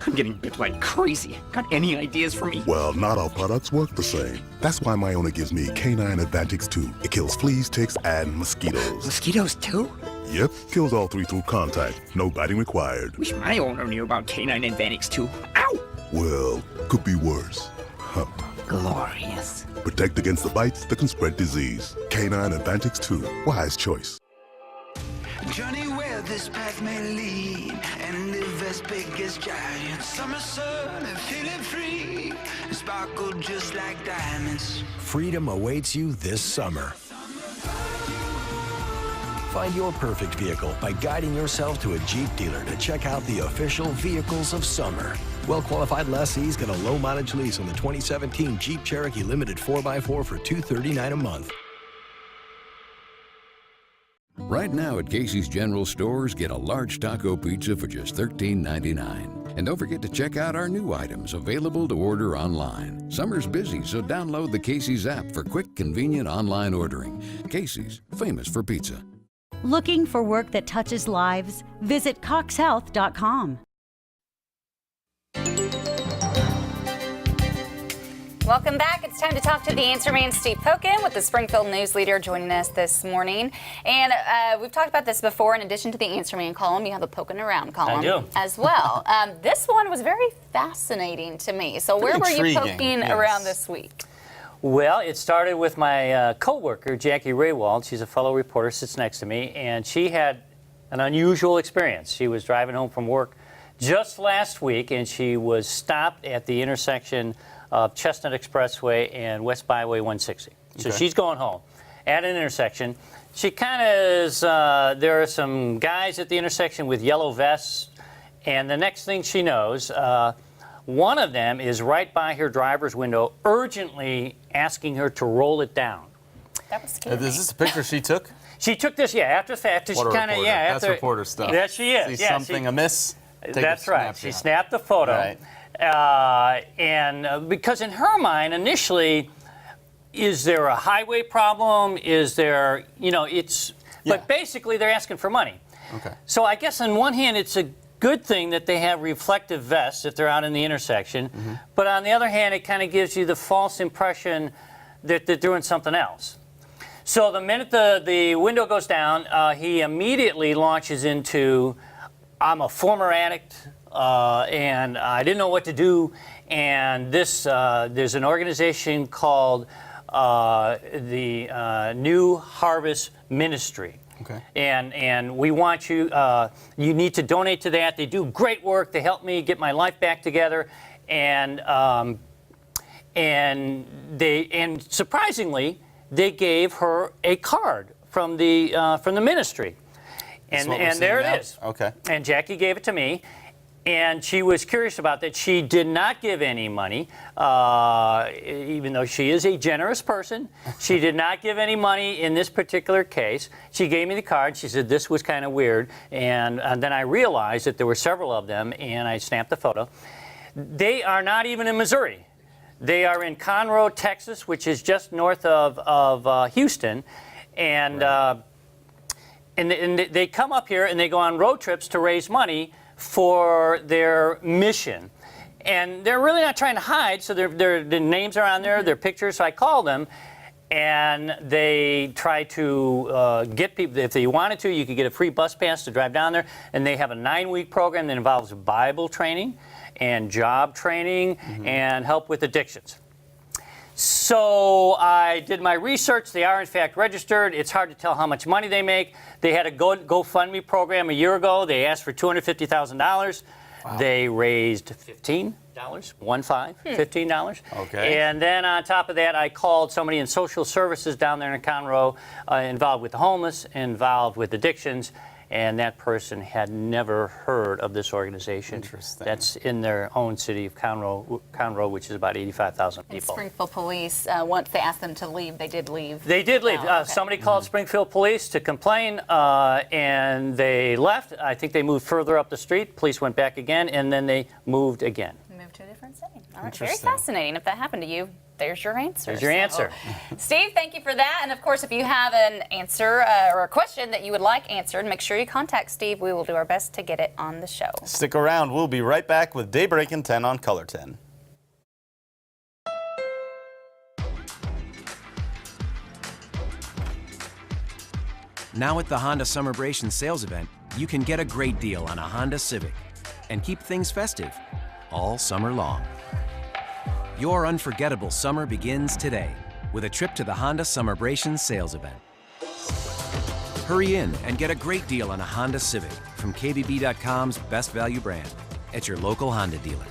I'm getting bit like crazy. Got any ideas for me? Well, not all products work the same. That's why my owner gives me Canine Advantix 2. It kills fleas, ticks, and mosquitoes. Mosquitoes, too? Yep, kills all three through contact. No biting required. Wish my owner knew about Canine Advantix 2. Ow! Well, could be worse. Huh. Glorious. Protect against the bites that can spread disease. Canine Advantix 2. Wise choice. Journey where this path may lead and live as big as giants. Summer sun and feeling free and sparkle just like diamonds. Freedom awaits you this summer. Find your perfect vehicle by guiding yourself to a Jeep dealer to check out the official vehicles of summer. Well-qualified lessees get a low-mileage lease on the 2017 Jeep Cherokee Limited 4x4 for $239 a month. Right now at Casey's General Stores, get a large taco pizza for just $13.99. And don't forget to check out our new items available to order online. Summer's busy, so download the Casey's app for quick, convenient online ordering. Casey's, famous for pizza. Looking for work that touches lives? Visit coxhealth.com. Welcome back. It's time to talk to the Answer Man, Steve Pokin, with the Springfield News Leader, joining us this morning. And we've talked about this before. In addition to the Answer Man column, you have a Pokin' Around column I do. as well. This one was very fascinating to me. So where were you poking around this week? Well, it started with my co-worker, Jackie Raywald. She's a fellow reporter, sits next to me, and she had an unusual experience. She was driving home from work just last week, and she was stopped at the intersection of Chestnut Expressway and West Byway 160. So she's going home at an intersection. She kind of is, there are some guys at the intersection with yellow vests, and the next thing she knows, one of them is right by her driver's window, urgently asking her to roll it down. That was scary. Is this a picture she took? She took this, after the fact. What a She kind of, reporter. That's after, reporter stuff. Yes, she is. See something amiss? That's right. She snapped the photo. Right. And because in her mind, initially, is there a highway problem? Is there, but basically they're asking for money. Okay. So I guess on one hand, it's a good thing that they have reflective vests if they're out in the intersection. Mm-hmm. But on the other hand, it kind of gives you the false impression that they're doing something else. So the minute the window goes down, he immediately launches into, I'm a former addict, and I didn't know what to do. And this, there's an organization called the New Harvest Ministry. Okay. And we want you, you need to donate to that. They do great work. They help me get my life back together. And surprisingly, they gave her a card from the ministry. And there it is. Okay. And Jackie gave it to me. And she was curious about that. She did not give any money, even though she is a generous person. She did not give any money in this particular case. She gave me the card. She said this was kind of weird. And then I realized that there were several of them, and I snapped the photo. They are not even in Missouri. They are in Conroe, Texas, which is just north of Houston. And, and they come up here, and they go on road trips to raise money for their mission. And they're really not trying to hide, so their names are on there, their pictures, so I call them, and they try to get people, if they wanted to, you could get a free bus pass to drive down there, and they have a 9-week program that involves Bible training and job training and help with addictions. So I did my research. They are, in fact, registered. It's hard to tell how much money they make. They had a GoFundMe program a year ago. They asked for $250,000. Wow. They raised $15, $15. Okay. And then on top of that, I called somebody in social services down there in Conroe, involved with the homeless, involved with addictions. And that person had never heard of this organization. Interesting. That's in their own city of Conroe, which is about 85,000 people. And Springfield Police, once they asked them to leave, they did leave. They did leave. Oh, okay. Somebody called Springfield Police to complain, and they left. I think they moved further up the street. Police went back again, and then they moved again. Moved to a different city. All right, very fascinating. If that happened to you, there's your answer. There's your answer. Steve, thank you for that. And of course, if you have an answer or a question that you would like answered, make sure you contact Steve. We will do our best to get it on the show. Stick around. We'll be right back with Daybreak and 10 on Color 10. Now at the Honda Summerbration sales event, you can get a great deal on a Honda Civic and keep things festive all summer long. Your unforgettable summer begins today with a trip to the Honda Summerbration sales event. Hurry in and get a great deal on a Honda Civic from KBB.com's best value brand at your local Honda dealer.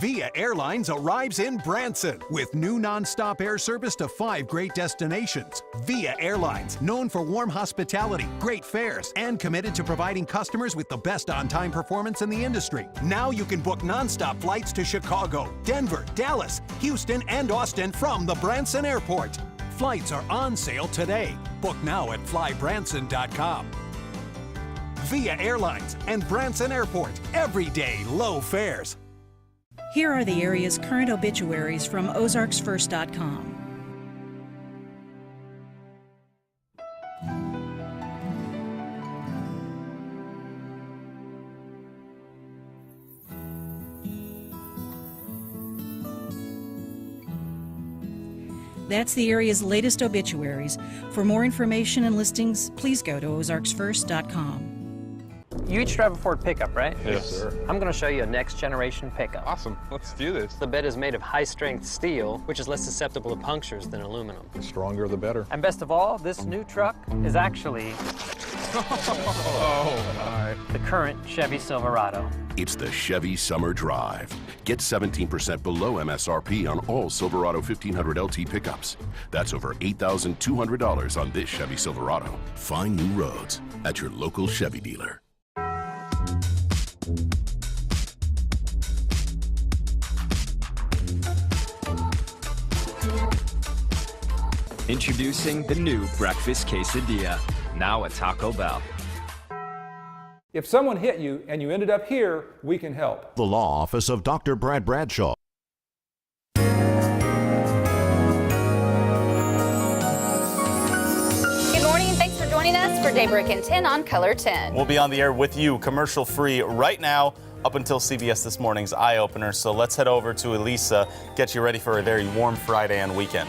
Via Airlines arrives in Branson with new nonstop air service to 5 great destinations. Via Airlines, known for warm hospitality, great fares, and committed to providing customers with the best on-time performance in the industry. Now you can book nonstop flights to Chicago, Denver, Dallas, Houston, and Austin from the Branson Airport. Flights are on sale today. Book now at flybranson.com. Via Airlines and Branson Airport. Everyday low fares. Here are the area's current obituaries from ozarksfirst.com. That's the area's latest obituaries. For more information and listings, please go to ozarksfirst.com. You each drive a Ford pickup, right? Yes, sir. I'm going to show you a next generation pickup. Awesome. Let's do this. The bed is made of high-strength steel, which is less susceptible to punctures than aluminum. The stronger, the better. And best of all, this new truck is actually Oh, my. the current Chevy Silverado. It's the Chevy Summer Drive. Get 17% below MSRP on all Silverado 1500 LT pickups. That's over $8,200 on this Chevy Silverado. Find new roads at your local Chevy dealer. Introducing the new breakfast quesadilla, now at Taco Bell. If someone hit you and you ended up here, we can help. The Law Office of Dr. Brad Bradshaw. Good morning, and thanks for joining us for Daybreak in 10 on Color 10. We'll be on the air with you commercial-free right now up until CBS This Morning's Eye Opener. So let's head over to Elisa, get you ready for a very warm Friday and weekend.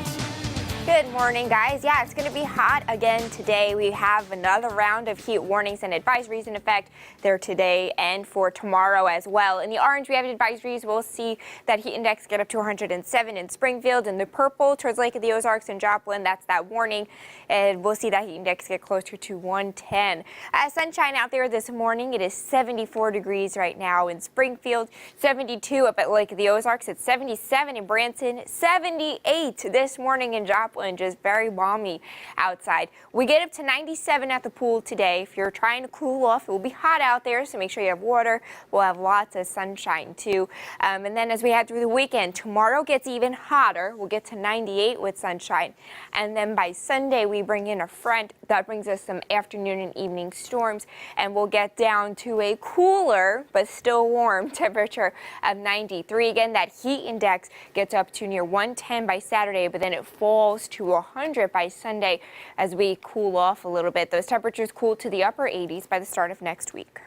Good morning, guys. Yeah, it's going to be hot again today. We have another round of heat warnings and advisories in effect there today and for tomorrow as well. In the orange, we have advisories. We'll see that heat index get up to 107 in Springfield. In the purple, towards Lake of the Ozarks and Joplin, that's that warning. And we'll see that heat index get closer to 110. Sunshine out there this morning. It is 74 degrees right now in Springfield, 72 up at Lake of the Ozarks. It's 77 in Branson, 78 this morning in Joplin. Just very balmy outside. We get up to 97 at the pool today. If you're trying to cool off, it will be hot out there, so make sure you have water. We'll have lots of sunshine too. And then as we head through the weekend, tomorrow gets even hotter. We'll get to 98 with sunshine. And then by Sunday, we bring in a front that brings us some afternoon and evening storms, and we'll get down to a cooler but still warm temperature of 93. Again, that heat index gets up to near 110 by Saturday, but then it falls to 100 by Sunday as we cool off a little bit. Those temperatures cool to the upper 80s by the start of next week.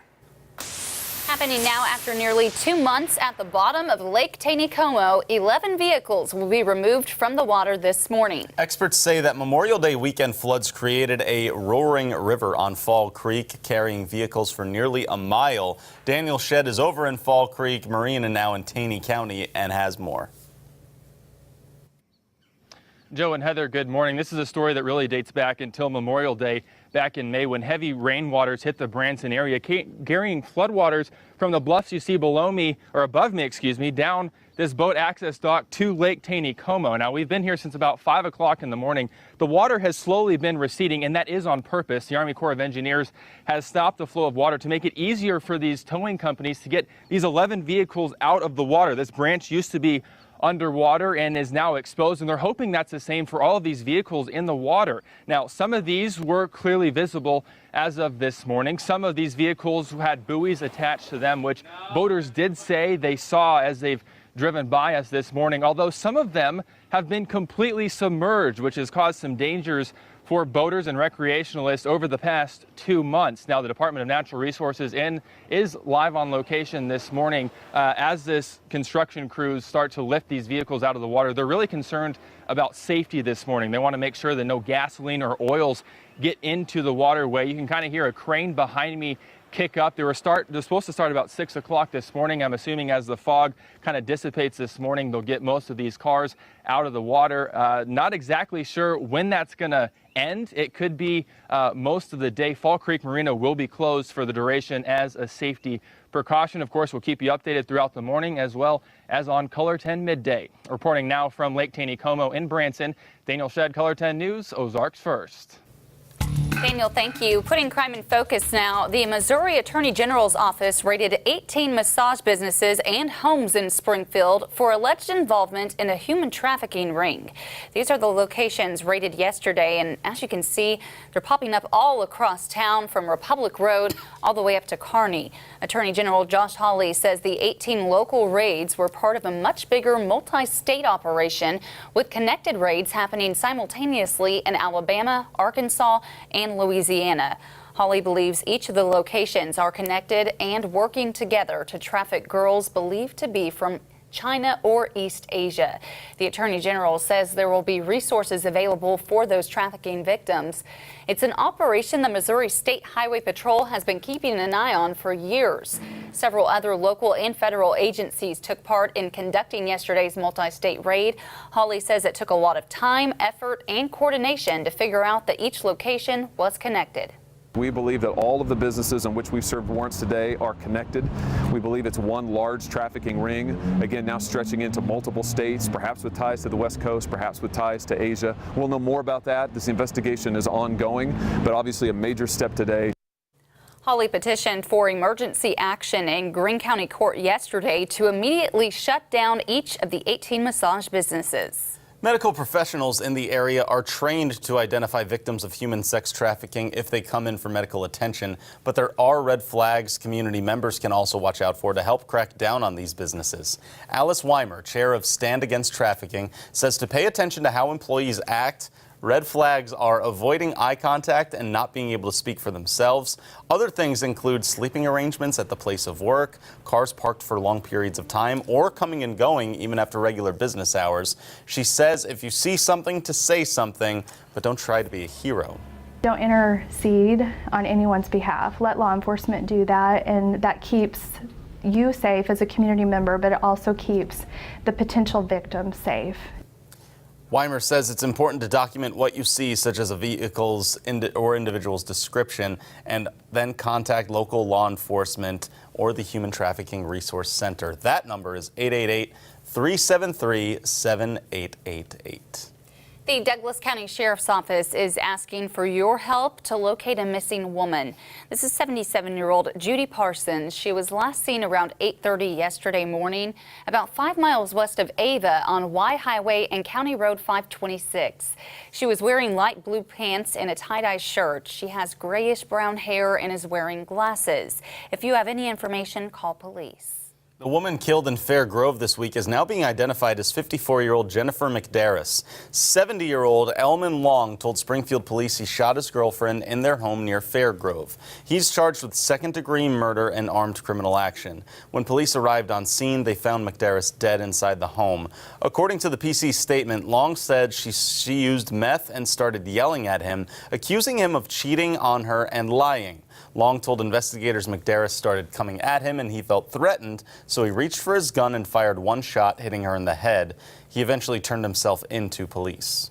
Happening now after nearly 2 months at the bottom of Lake Taneycomo, 11 vehicles will be removed from the water this morning. Experts say that Memorial Day weekend floods created a roaring river on Fall Creek, carrying vehicles for nearly a mile. Daniel Shedd is over in Fall Creek Marine and now in Taney County and has more. Joe and Heather, good morning. This is a story that really dates back until Memorial Day back in May when heavy rainwaters hit the Branson area, carrying floodwaters from the bluffs you see below me, or above me, excuse me, down this boat access dock to Lake Taneycomo. Now, we've been here since about 5 o'clock in the morning. The water has slowly been receding, and that is on purpose. The Army Corps of Engineers has stopped the flow of water to make it easier for these towing companies to get these 11 vehicles out of the water. This branch used to be underwater and is now exposed, and they're hoping that's the same for all of these vehicles in the water. Now, some of these were clearly visible as of this morning. Some of these vehicles had buoys attached to them, which boaters did say they saw as they've driven by us this morning, although some of them have been completely submerged, which has caused some dangers for boaters and recreationalists over the past 2 months. Now, the Department of Natural Resources is live on location this morning as this construction crews start to lift these vehicles out of the water. They're really concerned about safety this morning. They want to make sure that no gasoline or oils get into the waterway. You can kind of hear a crane behind me kick up. They're supposed to start about 6 o'clock this morning. I'm assuming as the fog kind of dissipates this morning, they'll get most of these cars out of the water. Not exactly sure when that's going to end. It could be most of the day. Fall Creek Marina will be closed for the duration as a safety precaution. Of course, we'll keep you updated throughout the morning as well as on Color 10 midday. Reporting now from Lake Taneycomo in Branson, Daniel Shedd, Color 10 News, Ozarks First. Daniel, thank you. Putting crime in focus now, the Missouri Attorney General's office raided 18 massage businesses and homes in Springfield for alleged involvement in a human trafficking ring. These are the locations raided yesterday, and as you can see, they're popping up all across town from Republic Road all the way up to Kearney. Attorney General Josh Hawley says the 18 local raids were part of a much bigger multi-state operation with connected raids happening simultaneously in Alabama, Arkansas, and Louisiana. Hawley believes each of the locations are connected and working together to traffic girls believed to be from China or East Asia. The Attorney General says there will be resources available for those trafficking victims. It's an operation the Missouri State Highway Patrol has been keeping an eye on for years. Several other local and federal agencies took part in conducting yesterday's multi-state raid. Hawley says it took a lot of time, effort, and coordination to figure out that each location was connected. We believe that all of the businesses in which we've served warrants today are connected. We believe it's one large trafficking ring, again, now stretching into multiple states, perhaps with ties to the West Coast, perhaps with ties to Asia. We'll know more about that. This investigation is ongoing, but obviously a major step today. Hawley petitioned for emergency action in Greene County Court yesterday to immediately shut down each of the 18 massage businesses. Medical professionals in the area are trained to identify victims of human sex trafficking if they come in for medical attention, but there are red flags community members can also watch out for to help crack down on these businesses. Alice Weimer, chair of Stand Against Trafficking, says to pay attention to how employees act. Red flags are avoiding eye contact and not being able to speak for themselves. Other things include sleeping arrangements at the place of work, cars parked for long periods of time, or coming and going even after regular business hours. She says if you see something, to say something, but don't try to be a hero. Don't intercede on anyone's behalf. Let law enforcement do that, and that keeps you safe as a community member, but it also keeps the potential victim safe. Weimer says it's important to document what you see, such as a vehicle's or individual's description, and then contact local law enforcement or the Human Trafficking Resource Center. That number is 888-373-7888. The Douglas County Sheriff's Office is asking for your help to locate a missing woman. This is 77-year-old Judy Parsons. She was last seen around 8:30 yesterday morning, about 5 miles west of Ava on Y Highway and County Road 526. She was wearing light blue pants and a tie-dye shirt. She has grayish brown hair and is wearing glasses. If you have any information, call police. The woman killed in Fair Grove this week is now being identified as 54-year-old Jennifer McDarris. 70-year-old Elman Long told Springfield police he shot his girlfriend in their home near Fair Grove. He's charged with second-degree murder and armed criminal action. When police arrived on scene, they found McDarris dead inside the home. According to the PC statement, Long said she used meth and started yelling at him, accusing him of cheating on her and lying. Long told investigators McDarris started coming at him and he felt threatened, so he reached for his gun and fired one shot, hitting her in the head. He eventually turned himself into police.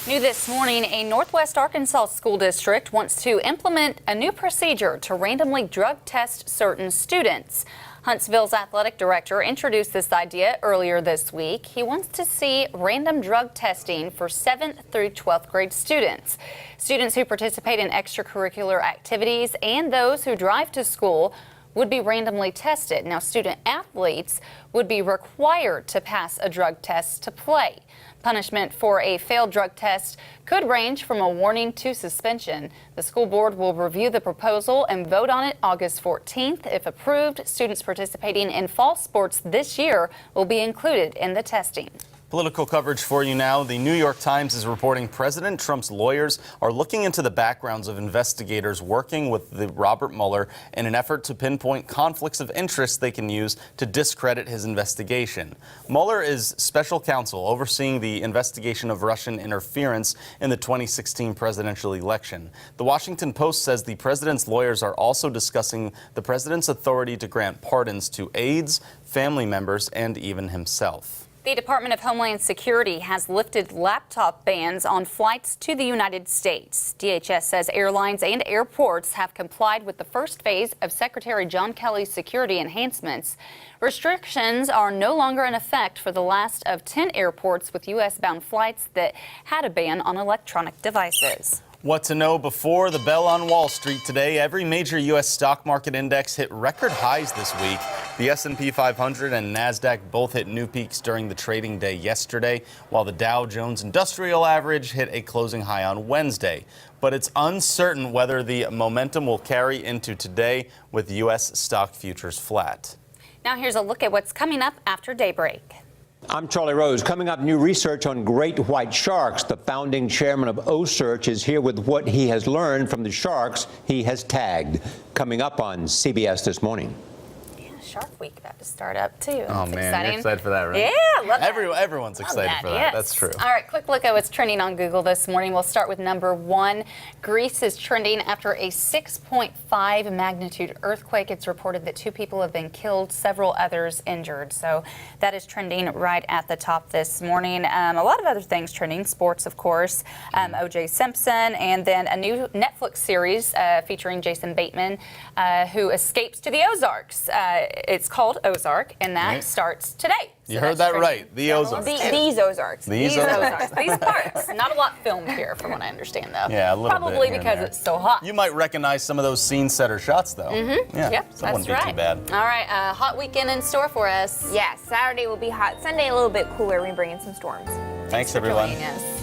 New this morning, a Northwest Arkansas school district wants to implement a new procedure to randomly drug test certain students. Huntsville's athletic director introduced this idea earlier this week. He wants to see random drug testing for 7th through 12th grade students. Students who participate in extracurricular activities and those who drive to school would be randomly tested. Now, student athletes would be required to pass a drug test to play. Punishment for a failed drug test could range from a warning to suspension. The school board will review the proposal and vote on it August 14th. If approved, students participating in fall sports this year will be included in the testing. Political coverage for you now. The New York Times is reporting President Trump's lawyers are looking into the backgrounds of investigators working with Robert Mueller in an effort to pinpoint conflicts of interest they can use to discredit his investigation. Mueller is special counsel overseeing the investigation of Russian interference in the 2016 presidential election. The Washington Post says the president's lawyers are also discussing the president's authority to grant pardons to aides, family members, and even himself. The Department of Homeland Security has lifted laptop bans on flights to the United States. DHS says airlines and airports have complied with the first phase of Secretary John Kelly's security enhancements. Restrictions are no longer in effect for the last of 10 airports with U.S.-bound flights that had a ban on electronic devices. What to know before the bell on Wall Street today. Every major U.S. stock market index hit record highs this week. The S&P 500 and NASDAQ both hit new peaks during the trading day yesterday, while the Dow Jones Industrial Average hit a closing high on Wednesday. But it's uncertain whether the momentum will carry into today, with U.S. stock futures flat. Now here's a look at what's coming up after daybreak. I'm Charlie Rose. Coming up, new research on great white sharks. The founding chairman of OSearch is here with what he has learned from the sharks he has tagged. Coming up on CBS This Morning. Shark Week about to start up too. Oh, That's man, exciting. you're excited for that, right? Yeah, love that. Everyone's excited for that. Yes. That's true. All right, quick look at what's trending on Google this morning. We'll start with number 1. Greece is trending after a 6.5 magnitude earthquake. It's reported that 2 people have been killed, several others injured. So that is trending right at the top this morning. A lot of other things trending. Sports, of course. O.J. Simpson, and then a new Netflix series featuring Jason Bateman, who escapes to the Ozarks. It's called Ozark, and that starts today. You heard that right. The Ozarks. These Ozarks. These Ozarks. These parts. Not a lot filmed here, from what I understand, though. Yeah, a little Probably bit. because it's so hot. You might recognize some of those scene setter shots, though. Mm-hmm. Yeah, Yep, so it wouldn't be that's too bad. All right, hot weekend in store for us. Yeah, Saturday will be hot. Sunday a little bit cooler. We bring in some storms. Thanks everyone. Joining us.